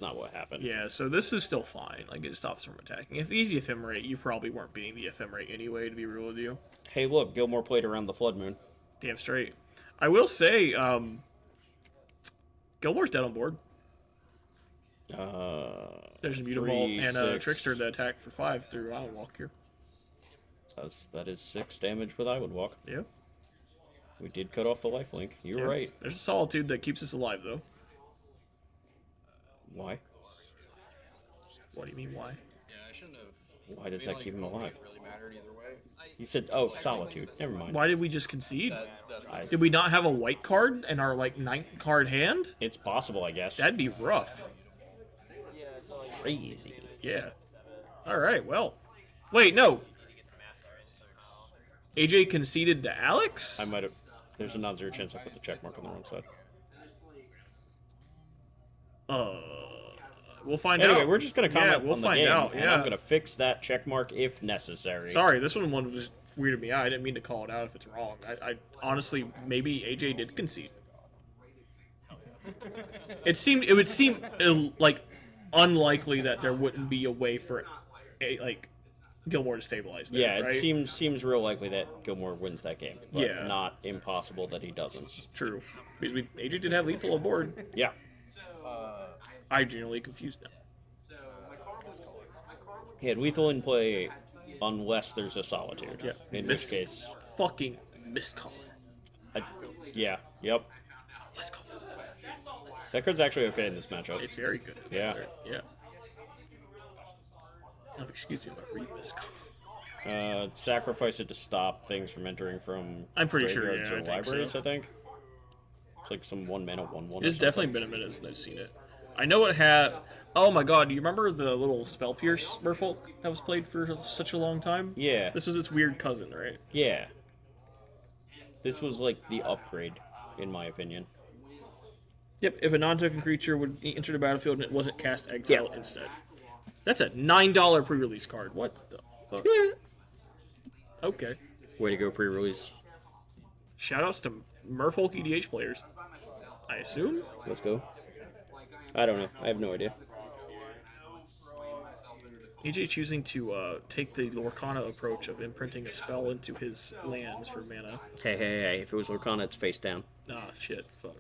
S2: not what happened.
S1: Yeah, so this is still fine. Like, it stops from attacking. If easy ephemerate, you probably weren't beating the ephemerate anyway, to be real with you.
S2: Hey, look, Gilmore played around the Flood Moon.
S1: Damn straight. I will say, Gilmore's dead on board. There's a Mutavault
S2: 3,
S1: and a
S2: 6.
S1: Trickster that attack for 5 through Island Walk here.
S2: That is 6 damage with Island Walk.
S1: Yeah.
S2: We did cut off the lifelink. You're
S1: Yeah.
S2: right.
S1: There's a Solitude that keeps us alive, though.
S2: Why?
S1: What do you mean, why?
S5: Yeah, I shouldn't have.
S2: Why does
S5: I
S2: that
S5: mean,
S2: keep him
S5: like,
S2: alive?
S5: It really mattered either way.
S2: You said, oh, Solitude. Never mind.
S1: Why did we just concede?
S5: That's
S2: I-
S1: Did we not have a white card in our, like, 9th card hand?
S2: It's possible, I guess.
S1: That'd be rough.
S2: Crazy.
S1: Yeah. Alright, well. Wait, no. AJ conceded to Alex?
S2: I might have... There's a non-zero chance I put the check mark on the wrong side.
S1: We'll find out.
S2: Anyway, we're just going to comment
S1: we'll
S2: on the
S1: find
S2: game,
S1: out.
S2: and
S1: Yeah.
S2: I'm going to fix that check mark if necessary.
S1: Sorry, this one was weirded me out. I didn't mean to call it out if it's wrong. I honestly, maybe AJ did concede. It would seem like unlikely that there wouldn't be a way for Gilmore to stabilize that.
S2: Yeah, it
S1: right?
S2: seems real likely that Gilmore wins that game, but
S1: Yeah.
S2: not impossible that he doesn't.
S1: True. Because AJ did have lethal aboard.
S2: Yeah.
S1: I'm genuinely confused now.
S2: He had lethal in play unless there's a Solitude.
S1: Yeah.
S2: In this case,
S1: Fucking miscall.
S2: yeah, yep.
S1: Let's go.
S2: That card's actually okay in this matchup.
S1: It's very good.
S2: Yeah.
S1: Yeah. Oh, excuse me, my read miscall.
S2: Sacrifice it to stop things from entering from
S1: I'm pretty sure,
S2: graveyards
S1: yeah,
S2: or
S1: I think
S2: libraries,
S1: so.
S2: I think. It's like some 1 mana 1/1.
S1: It's definitely been a minute since I've seen it. I know it had. Oh my god, do you remember the little Spell Pierce Merfolk that was played for such a long time?
S2: Yeah.
S1: This was its weird cousin, right?
S2: Yeah. This was like the upgrade, in my opinion.
S1: Yep, if a non-token creature would enter the battlefield and it wasn't cast exile instead. That's a $9 pre-release card. What the fuck? Okay.
S2: Way to go, pre-release.
S1: Shoutouts to Merfolk EDH players. I assume?
S2: Let's go. I don't know. I have no idea.
S1: AJ choosing to take the Lorcana approach of imprinting a spell into his lands for mana.
S2: Hey. If it was Lorcana, it's face down.
S1: Ah, shit. Fuck.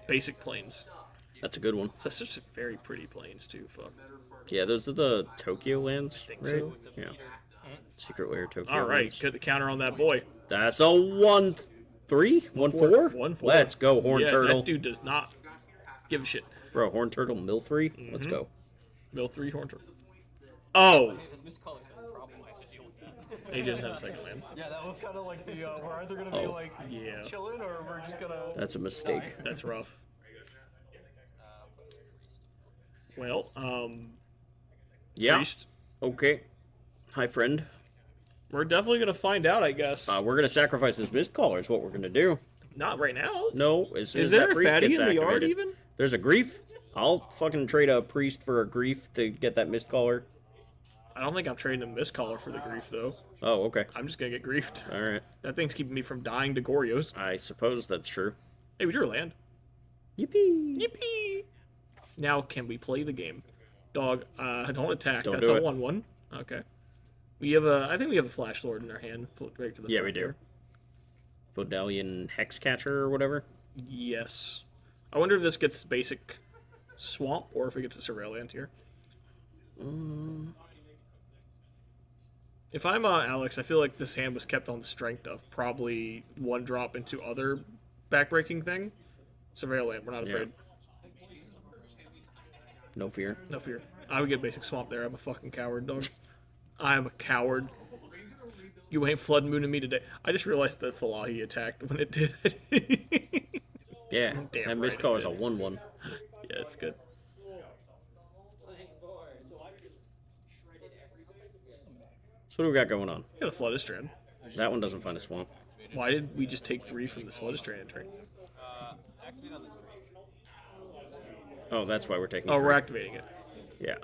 S1: Basic planes.
S2: That's a good one.
S1: That's such very pretty planes too. Fuck.
S2: Yeah, those are the Tokyo lands,
S1: think
S2: right?
S1: so.
S2: Yeah. Secret layer Tokyo.
S1: All right,
S2: lands.
S1: get the counter on that boy.
S2: That's a 1-3, 1-4.
S1: 1-4.
S2: Let's go, Horn
S1: Yeah,
S2: Turtle.
S1: that dude does not give a shit.
S2: Bro, Horn Turtle, mill 3.
S1: Mm-hmm.
S2: Let's go.
S1: Mill 3 horn turtle. Oh,
S3: His missed colors are a problem. I have to deal with that.
S1: he just had a second land.
S7: Yeah, that was kind of like the, we're either going to be like
S1: Yeah,
S7: chilling or we're just going to...
S2: That's a mistake.
S1: that's rough. Well,
S2: Yeah.
S1: Priest,
S2: Okay. Hi, friend.
S1: we're definitely gonna find out, I guess.
S2: We're gonna sacrifice this mist caller. Is what we're gonna do.
S1: Not right now.
S2: No, as soon
S1: Is
S2: as
S1: there
S2: that
S1: a
S2: priest
S1: fatty
S2: gets
S1: in the yard
S2: activated.
S1: even?
S2: There's a grief. I'll fucking trade a priest for a grief to get that mist caller.
S1: I don't think I'm trading a mist collar for the grief though.
S2: Oh, okay.
S1: I'm just gonna get griefed.
S2: All right.
S1: That thing's keeping me from dying to Gorios.
S2: I suppose that's true.
S1: Hey, we drew a land.
S2: Yippee!
S1: Yippee! Now can we play the game? Dog, don't attack.
S2: Don't
S1: That's
S2: do
S1: a
S2: it.
S1: 1/1. Okay. We have a. I think we have a Flash Lord in our hand. Flip right to the
S2: Yeah,
S1: front
S2: we do.
S1: here.
S2: Vodalian Hexcatcher or whatever.
S1: Yes. I wonder if this gets basic swamp or if it gets a Surette land here. If I'm Alex, I feel like this hand was kept on the strength of probably one drop into other backbreaking thing. Surveil land, we're not
S2: Yeah.
S1: afraid.
S2: No fear.
S1: No fear. I would get basic swamp there. I'm a fucking coward, dog. I am a coward. You ain't flood mooning me today. I just realized that Falahi attacked when it did it.
S2: Yeah.
S1: Damn
S2: that mist
S1: right it
S2: caller is a
S1: did.
S2: 1-1.
S1: Yeah, it's good.
S2: So what do we got going on?
S1: Got a Floodistrand.
S2: That one doesn't find a swamp.
S1: Why did we just take 3 from this Floodistrand entry?
S2: Oh, that's why we're taking.
S1: Oh,
S2: three.
S1: we're activating it.
S2: Yeah.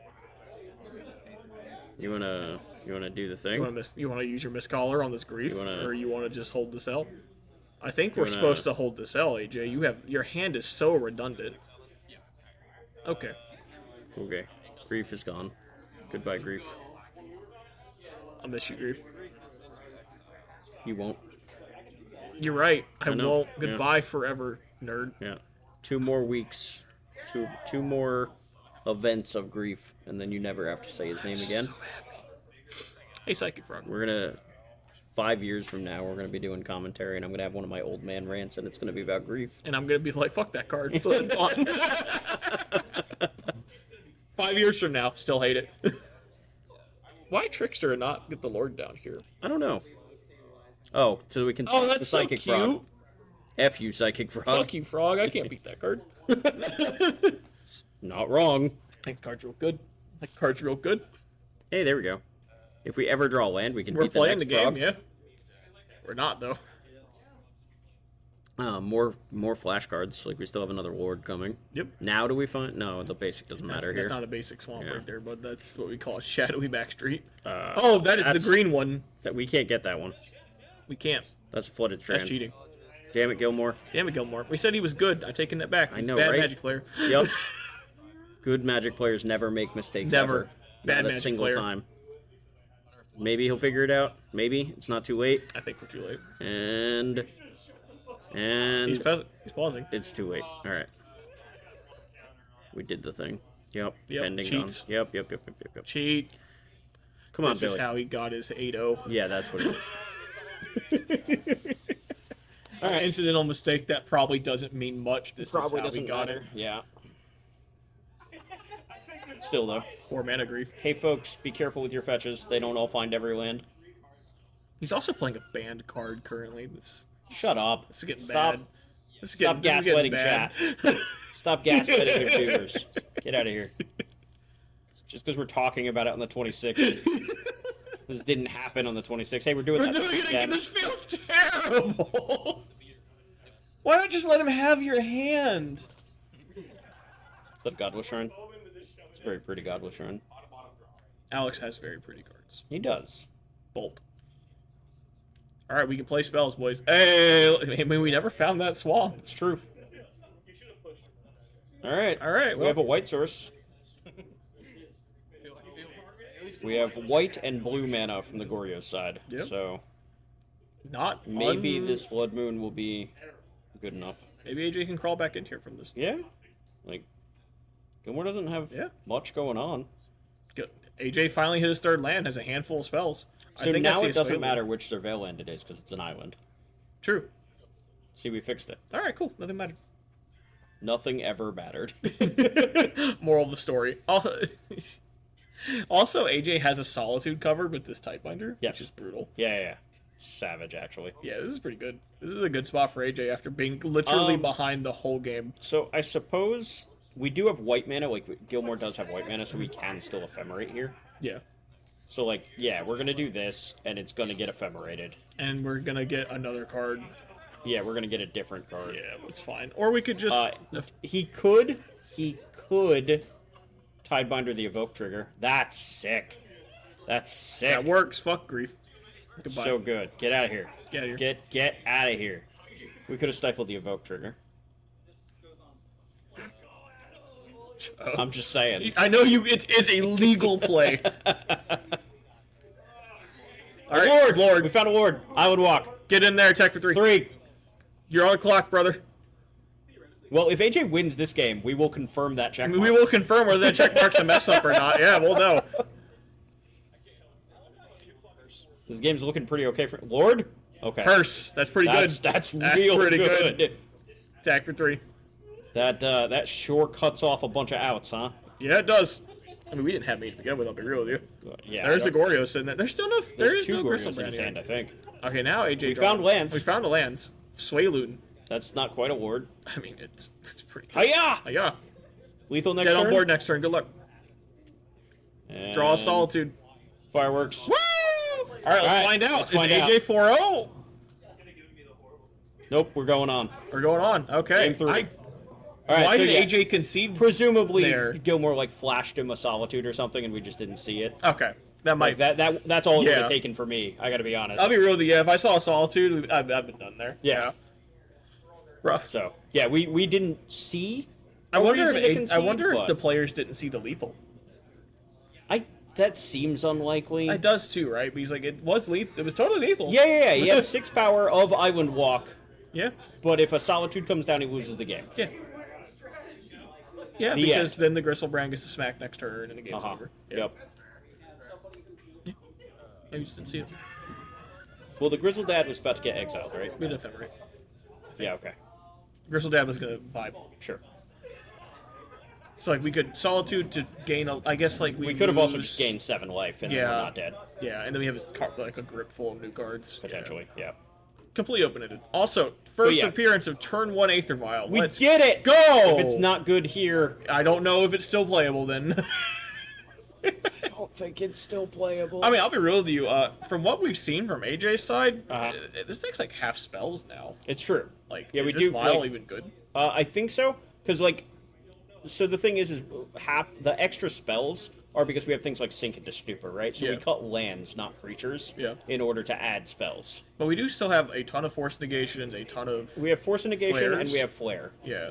S2: You wanna do the thing?
S1: You wanna use your miscaller on this grief,
S2: You wanna-
S1: or you wanna just hold the cell? I think we're
S2: wanna-
S1: supposed to hold the cell, AJ. Your hand is so redundant. Okay.
S2: Okay. Grief is gone. Goodbye, grief.
S1: I'll miss you, grief.
S2: You won't.
S1: You're right. I
S2: know,
S1: won't.
S2: yeah.
S1: Goodbye forever, nerd.
S2: Yeah. 2 more weeks. Two more events of grief, and then you never have to say his name again.
S1: Hey, Psychic Frog.
S2: We're gonna 5 years from now, we're gonna be doing commentary, and I'm gonna have one of my old man rants, and it's gonna be about grief.
S1: And I'm gonna be like, fuck that card. So it's gone. 5 years from now, still hate it. Why Trickster and not get the Lord down here?
S2: I don't know. Oh, so we can.
S1: Oh,
S2: the
S1: that's so
S2: psychic
S1: cute.
S2: frog. F you, psychic frog.
S1: Fuck you, Frog. I can't beat that card.
S2: Not wrong.
S1: That card's real good. That card's real good.
S2: Hey, there we go. If we ever draw land, we can
S1: We're
S2: beat
S1: playing
S2: the
S1: the
S2: next
S1: game,
S2: frog.
S1: yeah. We're not, though.
S2: More flashcards. Like we still have another Lord coming.
S1: Yep.
S2: Now do we find? No, the basic doesn't matter
S1: That's
S2: here.
S1: not a basic swamp
S2: Yeah.
S1: right there, but that's what we call a shadowy backstreet.
S2: Uh,
S1: Oh, that is
S2: that's-
S1: the green one.
S2: That we can't get that one.
S1: We can't.
S2: That's a flooded strand.
S1: That's cheating.
S2: Damn it, Gilmore.
S1: Damn it, Gilmore. We said he was good. I'm taking that back. He's
S2: know,
S1: a bad
S2: right?
S1: Magic player.
S2: Yep. Good Magic players never make mistakes.
S1: Never.
S2: Ever.
S1: Bad
S2: Not a
S1: Magic
S2: single
S1: player.
S2: time. Maybe he'll figure it out. Maybe it's not too late.
S1: I think we're too late.
S2: And
S1: He's pausing.
S2: it's too late. All right. We did the thing. Yep.
S1: Yep,
S2: Pending
S1: cheats.
S2: done. Yep.
S1: Cheat.
S2: Come on,
S1: This
S2: Billy.
S1: is how he got his 8-0.
S2: Yeah, that's what it is.
S1: All right. Incidental mistake that probably doesn't mean much. This
S2: Probably
S1: is how
S2: doesn't
S1: we got
S2: matter.
S1: it.
S2: Yeah. Still though.
S1: 4 mana grief.
S2: Hey folks, be careful with your fetches. They don't all find every land.
S1: He's also playing a banned card currently.
S2: Shut up.
S1: This is getting
S2: Stop.
S1: bad. This is
S2: Stop
S1: this is getting
S2: gaslighting
S1: bad.
S2: chat. Stop gaslighting your viewers. Get out of here. Just because we're talking about it on the 26th. This didn't happen on the 26th. Hey, we're doing
S1: We're
S2: that
S1: doing it
S2: again.
S1: again. This feels terrible. Why not just let him have your hand?
S2: Is that Godless Shrine? It's a very pretty Godless Shrine.
S1: Alex has very pretty cards.
S2: He does.
S1: Bolt. All right, we can play spells, boys. Hey, I mean, we never found that swamp.
S2: It's true. Alright.
S1: All right,
S2: We
S1: well,
S2: have a white source. We have white and blue mana from the Goryo side.
S1: Yep.
S2: So
S1: not
S2: maybe this Flood Moon will be good enough.
S1: Maybe AJ can crawl back in here from this.
S2: Yeah? Like, Gilmore doesn't have much going on.
S1: Good. AJ finally hit his third land, has a handful of spells.
S2: So now it doesn't matter which surveil land it is because it's an island.
S1: True.
S2: See, we fixed it.
S1: All right, cool. Nothing mattered.
S2: Nothing ever mattered.
S1: Moral of the story. Also, AJ has a Solitude covered with this Tidebinder, which is brutal.
S2: Yeah. Savage, actually.
S1: Yeah, this is pretty good. This is a good spot for AJ after being literally behind the whole game.
S2: So I suppose we do have white mana. Like, Gilmore does have white mana, so we can still ephemerate here.
S1: Yeah.
S2: So, like, yeah, we're going to do this, and it's going to get ephemerated.
S1: And we're going to get another card.
S2: Yeah, we're going to get a different card.
S1: Yeah, it's fine. Or we could just...
S2: He could Tidebinder the Evoke trigger. That's sick. That's sick.
S1: That works. Fuck grief. Goodbye.
S2: So good. Get out of here.
S1: Get out of here.
S2: Get out of here. We could have stifled the Evoke trigger. I'm just saying.
S1: I know you. It's a legal play. All right, Lord.
S2: We found a Lord. I would walk.
S1: Get in there. Attack for 3.
S2: 3.
S1: You're on the clock, brother.
S2: Well, if AJ wins this game, we will confirm that check mark.
S1: We will confirm whether that check mark's a mess up or not. Yeah, we'll know.
S2: This game's looking pretty okay for Lord. Okay.
S1: Curse. That's pretty good.
S2: That's real
S1: pretty
S2: good.
S1: Attack for 3.
S2: That sure cuts off a bunch of outs, huh?
S1: Yeah, it does. I mean, we didn't have me to begin with. I'll be real with you.
S2: Yeah.
S1: There's the Goryo sitting there. There's still no. There's
S2: two
S1: no Gristle
S2: Gorios in his hand, I think.
S1: Okay, now AJ.
S2: We found lands.
S1: We found the lands. Swayloon.
S2: That's not quite a Lord.
S1: I mean, it's pretty.
S2: Hiya!
S1: Hiya!
S2: Lethal next
S1: Dead
S2: turn.
S1: on board next turn. Good luck.
S2: And
S1: Draw a Solitude.
S2: Fireworks.
S1: Woo! All right, let's find out.
S2: Let's find
S1: Is
S2: out.
S1: AJ 4-0?
S2: Nope, we're going on.
S1: We're going on. Okay.
S2: Game 3. All right,
S1: Why
S2: so
S1: did
S2: yeah,
S1: AJ concede?
S2: Presumably,
S1: there?
S2: Gilmore like flashed him a Solitude or something, and we just didn't see it.
S1: Okay, that might.
S2: Like, that's all it would
S1: Yeah.
S2: have taken for me. I got to be honest.
S1: I'll be real with you. Yeah, if I saw a Solitude, I've been done there.
S2: Yeah.
S1: Rough.
S2: So yeah, we didn't see.
S1: I wonder
S2: reason to
S1: if
S2: concede,
S1: the players didn't see the lethal.
S2: That seems unlikely.
S1: It does too, right? Because like it was lethal. It was totally lethal.
S2: Yeah. He had 6 power of Island Walk,
S1: Yeah.
S2: but if a Solitude comes down, he loses the game.
S1: Yeah. Yeah,
S2: The
S1: because
S2: end.
S1: then the Gristlebrand gets to smack next turn and the game's over. Yeah.
S2: Yep.
S1: Yeah, we just didn't see it.
S2: Well, the Grizzle Dad was about to get exiled, right?
S1: We did ephemerate.
S2: Yeah. Okay.
S1: Gristle Dad was gonna vibe.
S2: Sure.
S1: So like we could Solitude to gain I guess like
S2: We could have also
S1: lose-
S2: just gained 7 life, and
S1: Yeah.
S2: we're not dead.
S1: Yeah, and then we have this like a grip full of new cards.
S2: Potentially, yeah.
S1: Completely open-ended. Also, first
S2: yeah.
S1: appearance of turn 1 Aether Vial.
S2: We
S1: Let's
S2: did it!
S1: go!
S2: If it's not good here,
S1: I don't know if it's still playable then.
S2: I don't think it's still playable.
S1: I mean, I'll be real with you. From what we've seen from AJ's side,
S2: Uh-huh.
S1: this deck's like half spells now.
S2: It's true.
S1: Like,
S2: yeah,
S1: is
S2: we
S1: this
S2: do.
S1: vial
S2: Like,
S1: even good?
S2: I think so, because like, so the thing is half the extra spells are because we have things like Sink into Stupor, right? So we
S1: Yeah.
S2: cut lands, not creatures,
S1: Yeah.
S2: in order to add spells.
S1: But we do still have a ton of Force Negations, a ton of...
S2: We have Force of Negation
S1: Flares.
S2: and we have Flare,
S1: Yeah.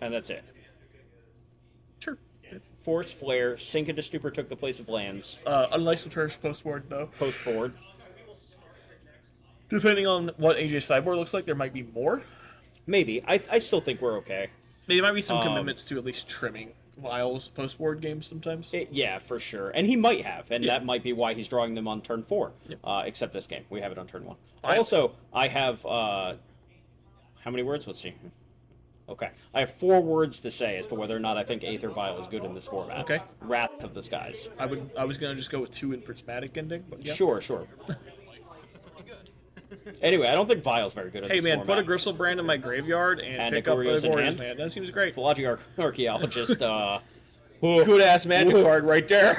S2: and that's it.
S1: Sure.
S2: Force, Flare, Sink into Stupor took the place of lands.
S1: Unlicensed Turfs post-board, though.
S2: Post board.
S1: Depending on what AJ's sideboard looks like, there might be more.
S2: Maybe. I still think we're okay.
S1: There might be some commitments to at least trimming vials post-board games sometimes.
S2: Yeah, for sure. And he might have, and
S1: Yeah.
S2: that might be why he's drawing them on turn 4.
S1: Yep.
S2: Except this game. We have it on turn 1.
S1: Fine.
S2: Also, I have... how many words? Let's see. Okay. I have 4 words to say as to whether or not I think Aether Vial is good in this format.
S1: Okay.
S2: Wrath of the Skies.
S1: I was gonna just go with 2 in Prismatic Ending, but yeah.
S2: Sure. Anyway, I don't think Vial's very good in
S1: Hey
S2: this
S1: man,
S2: format.
S1: put a Gristlebrand in my graveyard and pick up a
S2: Goryo's in
S1: Goryo's,
S2: hand?
S1: man. That seems great.
S2: Philology Archaeologist,
S1: Good ass magic card right there.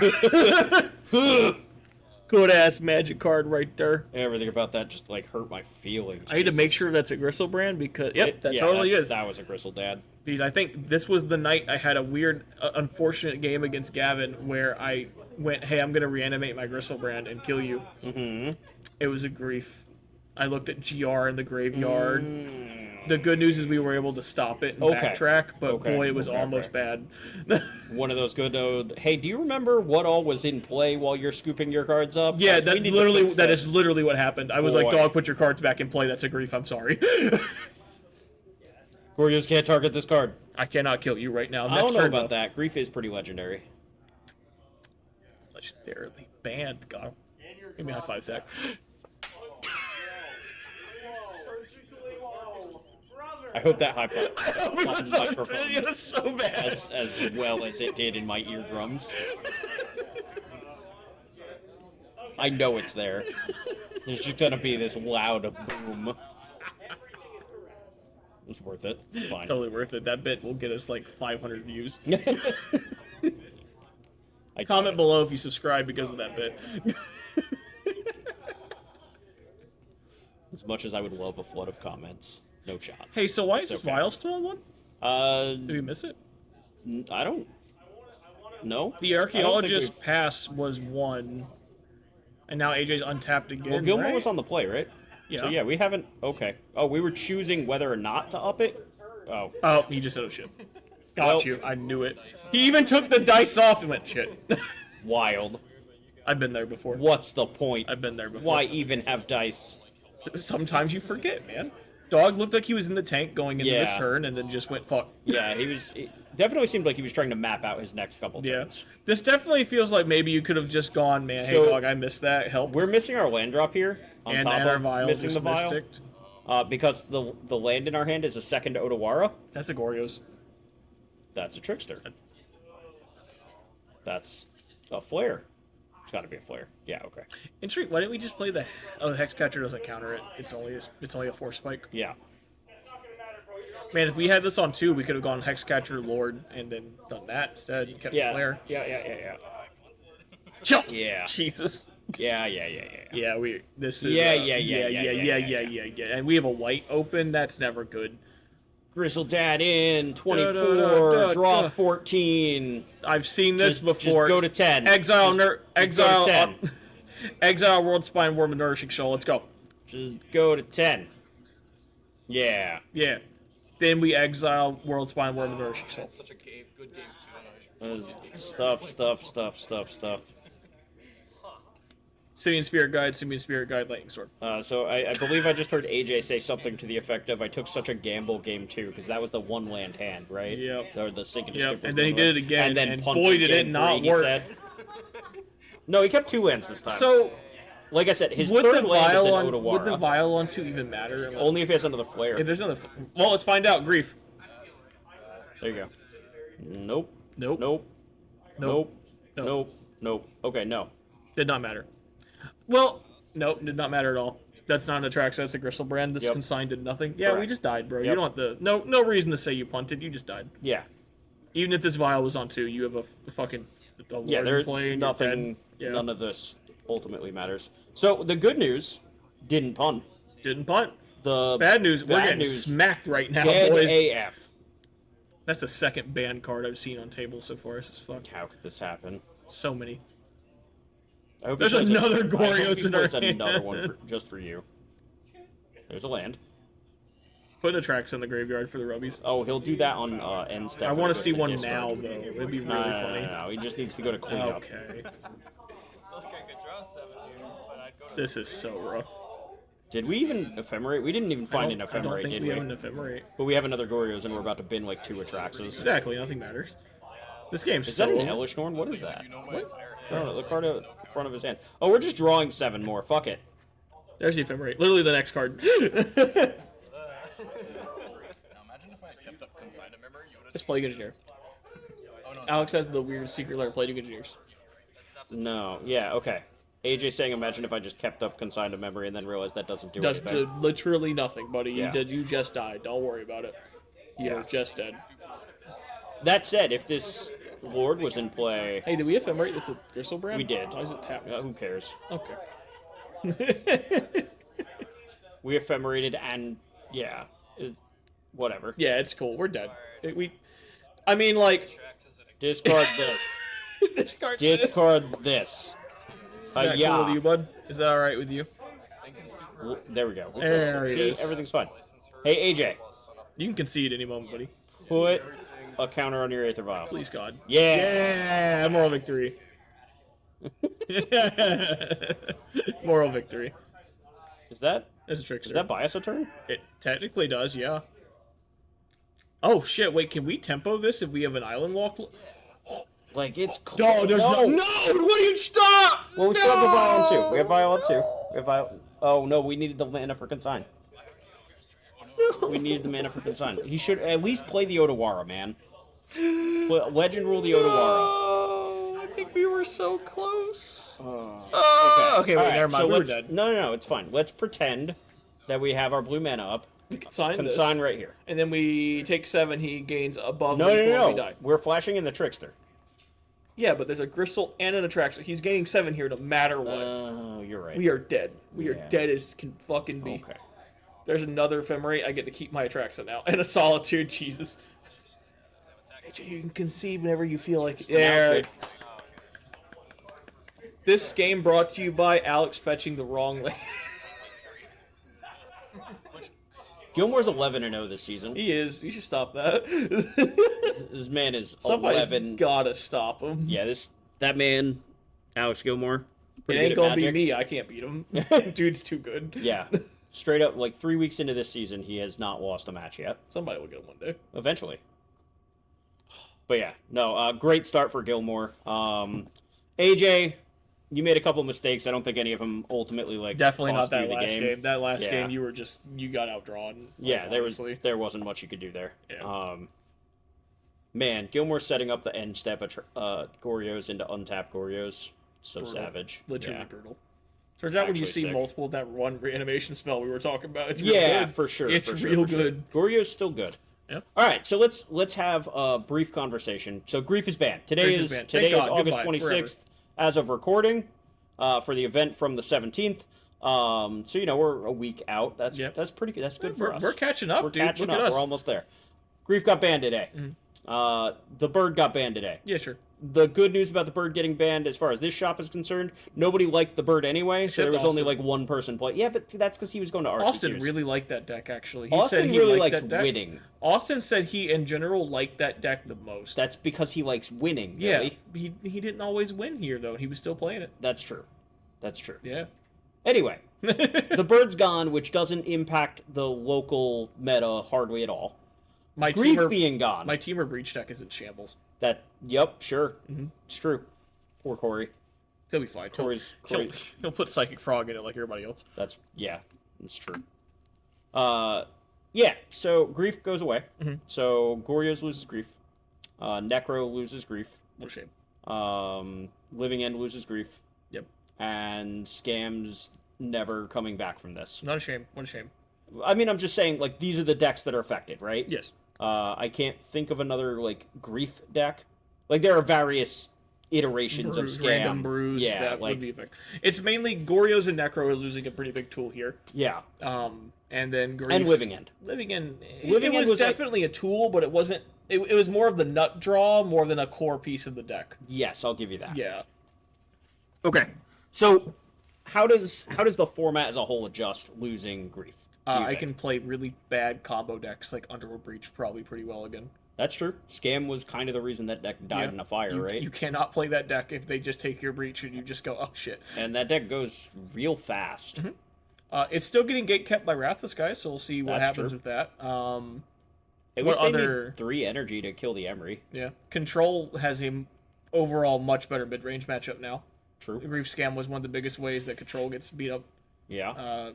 S1: Good ass magic card right there.
S2: everything about that just like hurt my feelings.
S1: I need to make
S2: Jesus.
S1: sure that's a Gristlebrand because that
S2: Yeah,
S1: totally is.
S2: That was a Gristle Dad.
S1: Because I think this was the night I had a weird, unfortunate game against Gavin where I went, "Hey, I'm gonna reanimate my Gristlebrand and kill you." Mm-hmm. It was a grief. I looked at GR in the graveyard. The good news is we were able to stop it and backtrack, but boy, it was almost bad.
S2: One of those good. Hey, do you remember what all was in play while you're scooping your cards up?
S1: Yeah,
S2: Guys, we need to
S1: that
S2: fix this.
S1: is literally what happened. I was like,
S2: Boy.
S1: "Dog, put your cards back in play." That's a grief. I'm sorry.
S2: Gorgios can't target this card.
S1: I cannot kill you right now.
S2: I don't
S1: Next
S2: know
S1: turn,
S2: about
S1: though.
S2: that. Grief is pretty legendary.
S1: Legendarily banned. God. Give me a high five, Zack.
S2: I hope that high five
S1: It's
S2: on microphone
S1: so bad.
S2: as well as it did in my eardrums. I know it's there. There's just gonna be this loud boom. It's worth it. It's fine.
S1: Totally worth it. That bit will get us like 500 views. Comment below if you subscribe because of that bit.
S2: As much as I would love a flood of comments, no shot.
S1: Hey, so why is
S2: It's
S1: this
S2: okay.
S1: vial still on one? Did we miss it?
S2: I don't know.
S1: The archaeologist pass was one, and now AJ's untapped again.
S2: Well, Gilmore
S1: right?
S2: was on the play, right?
S1: Yeah.
S2: So yeah, we haven't. Okay. Oh, we were choosing whether or not to up it. Oh.
S1: Oh, he just said, "Oh shit." Got
S2: Well-
S1: you. I knew it. He even took the dice off and went, "Shit."
S2: Wild.
S1: I've been there before.
S2: What's the point?
S1: I've been there before.
S2: Why even have dice?
S1: Sometimes you forget, man. Dog looked like he was in the tank going into this
S2: Yeah.
S1: turn, and then just went fuck.
S2: Yeah, it definitely seemed like he was trying to map out his next couple
S1: Yeah.
S2: turns.
S1: This definitely feels like maybe you could have just gone, man.
S2: So-
S1: Hey, dog, I missed that. Help.
S2: We're missing our land drop here on
S1: and
S2: top
S1: our
S2: of
S1: vial
S2: missing
S1: just
S2: the vial.
S1: mysticked.
S2: Because the land in our hand is a second Odawara.
S1: That's a Gorgios.
S2: That's a trickster. That's a flare. It's got to be a flare. Yeah. Okay.
S1: Intrigue. Why didn't we just play the? Oh, the Hexcatcher doesn't counter it. It's only a 4 spike.
S2: Yeah.
S1: Man, if we had this on 2, we could have gone Hexcatcher Lord and then done that instead. And kept the
S2: Yeah.
S1: flare.
S2: Yeah.
S1: Chill.
S2: Yeah.
S1: Jesus.
S2: Yeah.
S1: Yeah, this is.
S2: Yeah.
S1: And we have a white open. That's never good.
S2: Grizzle Dad in 24.
S1: Da-da-da-da-da.
S2: Draw 14.
S1: I've seen this before.
S2: Just go to 10.
S1: Exile,
S2: Just go to 10.
S1: Exile, World Spine, Worm, and Nourishing Shoal. Let's go.
S2: Just go to 10. Yeah.
S1: Yeah. Then we exile World Spine, Worm, and Nourishing Shoal.
S5: Such a good game too. And
S2: Stuff.
S1: Simian Spirit Guide, Lightning Sword.
S2: So I believe I just heard AJ say something to the effect of, I took such a gamble game 2, because that was the one land hand, right?
S1: Yep.
S2: Or the Sink and
S1: Yep,
S2: Skip
S1: and then he did it again, and
S2: punted
S1: boy, did
S2: game
S1: it not
S2: 3, he
S1: work.
S2: said. No, he kept 2 lands this time.
S1: So,
S2: like I said, his
S1: would
S2: third
S1: the
S2: land is
S1: vial
S2: an
S1: on
S2: Odawara.
S1: would the vial on 2 even matter?
S2: Only if he has another flare.
S1: If there's another. Well, let's find out. Grief.
S2: There you go. Nope.
S1: Nope.
S2: Nope.
S1: Nope.
S2: Nope. Nope. Nope. Okay, no.
S1: Did not matter. Well, nope, did not matter at all. That's not an Atraxa, that's a Gristle brand. This
S2: Yep.
S1: consigned did nothing. Yeah, we
S2: Correct.
S1: just died, bro. You
S2: Yep.
S1: don't have to. No reason to say you punted. You just died.
S2: Yeah.
S1: Even if this vial was on 2, you have a fucking.
S2: Yeah, there's
S1: plane,
S2: nothing.
S1: Yeah.
S2: None of this ultimately matters. So the good news didn't punt.
S1: Didn't punt.
S2: The
S1: Bad news. We're
S2: bad
S1: getting
S2: news,
S1: smacked right now,
S2: dead
S1: boys.
S2: AF.
S1: That's the second banned card I've seen on tables so far. This is fuck.
S2: How could this happen?
S1: So many.
S2: I hope
S1: There's
S2: he plays
S1: another
S2: I hope
S1: Gorgios
S2: he
S1: in our
S2: plays
S1: hand.
S2: another one just for you. There's a land.
S1: Put Atraxa in the graveyard for the rubbies.
S2: Oh, he'll do that on end step.
S1: I
S2: when
S1: want
S2: he
S1: to see
S2: goes
S1: one
S2: discard.
S1: now, though. It'd be really
S2: No,
S1: funny.
S2: no. He just needs to go to cleanup.
S1: Okay.
S3: It's like I could draw 7 here, but I'd go to
S1: This is so rough.
S2: Did we even ephemerate? We didn't even find an
S1: I don't
S2: ephemerate,
S1: think
S2: did
S1: we
S2: we?
S1: have an ephemerate.
S2: But we have another Gorgios, and we're about to bin like 2 Atraxas.
S1: Exactly, nothing matters. This game's
S2: Is
S1: so
S2: that an
S1: over.
S2: Elish Norn? What is that?
S5: You know my entire
S2: No, the card in front of his hand. Oh, we're just drawing 7 more. Fuck it.
S1: There's the ephemerate. Literally the next card.
S5: Now imagine if I had kept up consigned memory, you would have.
S1: Just play Engineer.
S5: Oh no.
S1: Alex has the weird secret lair play Engineers.
S2: No. Yeah, okay. AJ saying, imagine if I just kept up consigned to memory and then realized that doesn't do
S1: Does
S2: anything.
S1: literally nothing, buddy.
S2: Yeah.
S1: You just died. Don't worry about it. You're just dead.
S2: That said, if this Lord was in play,
S1: Hey, did we ephemerate this at Gristle brand?
S2: we did.
S1: Why is it tapped?
S2: Who cares?
S1: Okay.
S2: We ephemerated and, yeah, whatever.
S1: Yeah, it's cool. We're dead. I mean, like,
S3: Traxxas at a
S2: Discard this.
S1: discard.
S2: Discard this.
S1: Is that cool
S2: Yeah.
S1: with you, bud? Is that all right with you?
S5: Sinking stupor.
S2: There we go.
S1: There he
S2: See,
S1: is.
S2: everything's fine. Hey, AJ,
S1: You can concede any moment, buddy.
S2: put a counter on your Aether Vial.
S1: Please, God.
S2: Yeah.
S1: Yeah, moral victory. Moral victory.
S2: Is that
S1: That's a trickster.
S2: does that buy us a turn?
S1: It technically does, yeah. Oh shit! Wait, can we tempo this if we have an island walk?
S2: Like it's
S1: No, there's no. No! What do you stop?
S2: Well, we still have the violin too. We have violin too. We have violin. Oh no, we needed the mana for consign. We needed the mana for consign. He should at least play the Odawara, man. Legend rule the Odawara.
S1: Oh, I think we were so close. Okay, wait,
S2: All right,
S1: never mind.
S2: so
S1: We were
S2: let's,
S1: dead.
S2: no, it's fine. Let's pretend that we have our blue mana up.
S1: We consign this,
S2: Consign right here.
S1: and then we take 7. He gains above.
S2: No,
S1: lethal and we
S2: no.
S1: die.
S2: We're flashing in the Trickster.
S1: Yeah, but there's a Gristle and an Attraction. He's gaining 7 here no matter what.
S2: Oh, you're right.
S1: We are dead. We are
S2: Yeah.
S1: dead as can fucking be.
S2: Okay.
S1: There's another Ephemerate. I get to keep my Attraction now. And a Solitude. Jesus. AJ, you can concede whenever you feel like it. Yeah. This game brought to you by Alex fetching the wrong lane.
S2: Gilmore's 11-0 this season.
S1: He is. You should stop that.
S2: This man is
S1: Somebody's
S2: 11.
S1: gotta stop him.
S2: Yeah, that man, Alex Gilmore.
S1: It
S2: Pretty
S1: ain't
S2: good at
S1: gonna be
S2: Magic.
S1: me. I can't beat him. Dude's too good.
S2: Yeah, straight up, like 3 weeks into this season, he has not lost a match yet.
S1: Somebody will get him one day.
S2: Eventually. But yeah, no, great start for Gilmore. AJ, you made a couple mistakes. I don't think any of them ultimately
S1: Definitely not
S2: cost you
S1: that
S2: the
S1: last game. That last
S2: Yeah.
S1: game, you got outdrawn.
S2: Yeah,
S1: honestly.
S2: there wasn't much you could do there.
S1: Yeah.
S2: Man, Gilmore's setting up the end step of Goryo's into untapped Goryo's. So
S1: Brutal.
S2: savage.
S1: Literally
S2: Yeah.
S1: brutal. Turns out when you
S2: Actually
S1: see
S2: sick.
S1: multiple that one reanimation spell we were talking about, it's real
S2: Yeah,
S1: good.
S2: for sure.
S1: It's
S2: for sure,
S1: real
S2: for sure.
S1: good.
S2: Goryo's still good.
S1: Yeah.
S2: All right, so let's have a brief conversation. So Grief is banned. Today
S1: Grief
S2: is
S1: is banned.
S2: today
S1: Thank
S2: is
S1: God.
S2: August
S1: Goodbye,
S2: 26th as of recording for the event from the 17th. So we're a week out. That's
S1: Yep.
S2: that's pretty good. That's good for us.
S1: We're catching up,
S2: We're
S1: dude.
S2: catching
S1: Look
S2: up.
S1: at us.
S2: We're almost there. Grief got banned today. The bird got banned today.
S1: Yeah, sure.
S2: The good news about the bird getting banned, as far as this shop is concerned, nobody liked the bird anyway, so
S1: Except
S2: there was only
S1: Austin.
S2: like one person play. Yeah, but that's because he was going to RCQs.
S1: Austin really liked that deck, actually. He
S2: Austin
S1: said he
S2: really
S1: liked
S2: likes
S1: that deck.
S2: winning.
S1: Austin said he, in general, liked that deck the most.
S2: That's because he likes winning.
S1: yeah,
S2: Really.
S1: he didn't always win here, though. He was still playing it.
S2: That's true. That's true.
S1: Yeah.
S2: Anyway, the bird's gone, which doesn't impact the local meta hardly at all.
S1: My
S2: Grief
S1: teamer,
S2: being gone.
S1: My Teamer Breach deck is in shambles.
S2: Yep, sure. It's true. Poor Corey.
S1: He'll be fine. He'll put Psychic Frog in it like everybody else.
S2: That's true. Yeah, so Grief goes away. So Goryo's loses Grief. Necro loses Grief.
S1: What a shame.
S2: Living End loses Grief.
S1: Yep.
S2: And Scam's never coming back from this.
S1: Not a shame. What a shame.
S2: I mean, I'm just saying, like, these are the decks that are affected, right?
S1: Yes.
S2: I can't think of another, like, Grief deck. Like, there are various iterations of Scam.
S1: Random brews
S2: Yeah,
S1: that
S2: like,
S1: would be effective. It's mainly Goryo's and Necro are losing a pretty big tool here.
S2: yeah.
S1: And then Grief.
S2: And Living End.
S1: Living End.
S2: Living
S1: it
S2: End
S1: was
S2: was like-
S1: definitely a tool, but it wasn't. It was more of the nut draw more than a core piece of the deck.
S2: Yes, I'll give you that.
S1: Yeah.
S2: Okay. So, how does the format as a whole adjust losing Grief? Do you
S1: I
S2: think?
S1: can play really bad combo decks like Underworld Breach probably pretty well again.
S2: That's true. Scam was kind of the reason that deck died
S1: Yeah.
S2: in a fire, right?
S1: You cannot play that deck if they just take your Breach and you just go, oh shit.
S2: And that deck goes real fast.
S1: It's still getting gate kept by Rathus, guys, so we'll see what
S2: That's
S1: happens
S2: true.
S1: with that.
S2: At
S1: What
S2: least they
S1: other-
S2: need 3 energy to kill the Emery.
S1: Yeah. Control has a overall much better mid-range matchup now.
S2: True.
S1: Grief Scam was one of the biggest ways that Control gets beat up.
S2: Yeah.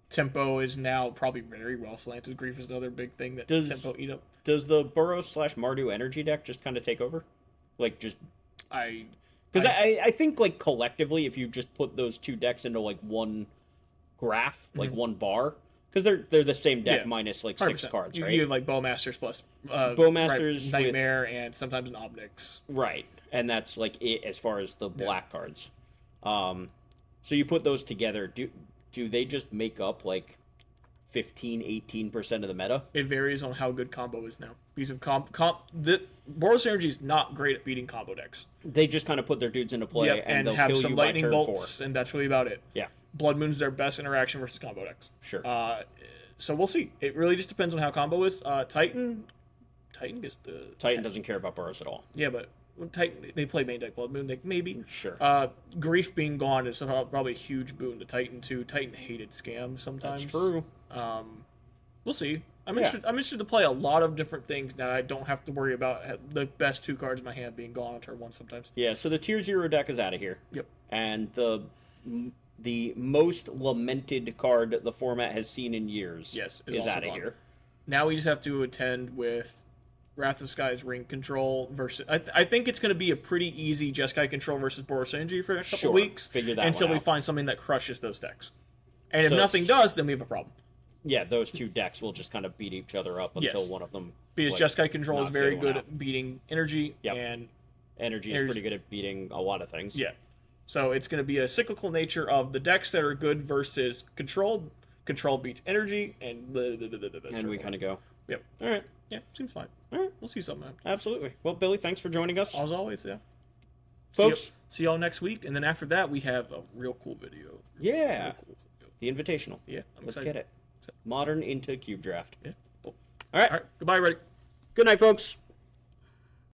S1: Tempo is now probably very well slanted. Grief is another big thing that
S2: Does-
S1: Tempo eat up.
S2: Does the Burrows/Mardu energy deck just kind of take over? Like, just... Because I think, like, collectively, if you just put those two decks into, like, one graph, like, one bar... Because they're the same deck
S1: Yeah.
S2: minus, like,
S1: 100%.
S2: 6 cards,
S1: You-
S2: right?
S1: You have like Bowmasters plus
S2: Bowmasters with-
S1: Nightmare and sometimes an Obnix.
S2: Right, and that's like it as far as the black cards. So you put those together. Do they just make up like 15-18% of the meta?
S1: It varies on how good combo is now. Because of the Boros Energy is not great at beating combo decks.
S2: They just kind of put their dudes into play
S1: Yep,
S2: and they'll
S1: have
S2: kill
S1: some
S2: you by
S1: lightning
S2: turn
S1: bolts,
S2: 4.
S1: and that's really about it.
S2: Yeah,
S1: Blood Moon's their best interaction versus combo decks.
S2: sure.
S1: So we'll see. It really just depends on how combo is. Titan gets the
S2: Titan doesn't care about Burrows at all.
S1: Yeah, but when Titan they play main deck Blood Moon. Maybe
S2: Sure.
S1: Grief being gone is probably a huge boon to Titan too. Titan hated Scam sometimes.
S2: That's true.
S1: We'll see. I'm
S2: Yeah.
S1: interested to play a lot of different things now. I don't have to worry about the best 2 cards in my hand being gone on turn 1 sometimes.
S2: Yeah, so the tier 0 deck is out of here.
S1: Yep.
S2: And the most lamented card the format has seen in years is
S1: also
S2: out of
S1: gone.
S2: here.
S1: Now we just have to attend with Wrath of Sky's Ring Control versus... I think it's going to be a pretty easy Jeskai Control versus Boros Energy for a couple weeks.
S2: Figure that
S1: until
S2: one
S1: we
S2: out.
S1: find something that crushes those decks. And if
S2: So
S1: nothing does, then we have a problem.
S2: Yeah, those 2 decks will just kind of beat each other up until one of them...
S1: Because Jeskai Control is
S2: knocks
S1: very
S2: the other
S1: good
S2: one out.
S1: at beating energy,
S2: Yep.
S1: and
S2: Energy is pretty good at beating a lot of things.
S1: yeah. So it's going to be a cyclical nature of the decks that are good versus control. Control beats energy, and
S2: And we kind of go.
S1: Yep.
S2: All right.
S1: Yeah, seems fine.
S2: All right.
S1: We'll see something happen.
S2: Absolutely. Well, Billy, thanks for joining us.
S1: As always, yeah.
S2: Folks.
S1: See y'all next week, and then after that we have a real cool video.
S2: Yeah.
S1: Real cool video.
S2: The Invitational.
S1: Yeah, I'm
S2: Let's
S1: excited.
S2: get it. Modern into Cube Draft.
S1: Yeah. Cool.
S2: All right.
S1: All right. Goodbye, everybody.
S2: Good night, folks.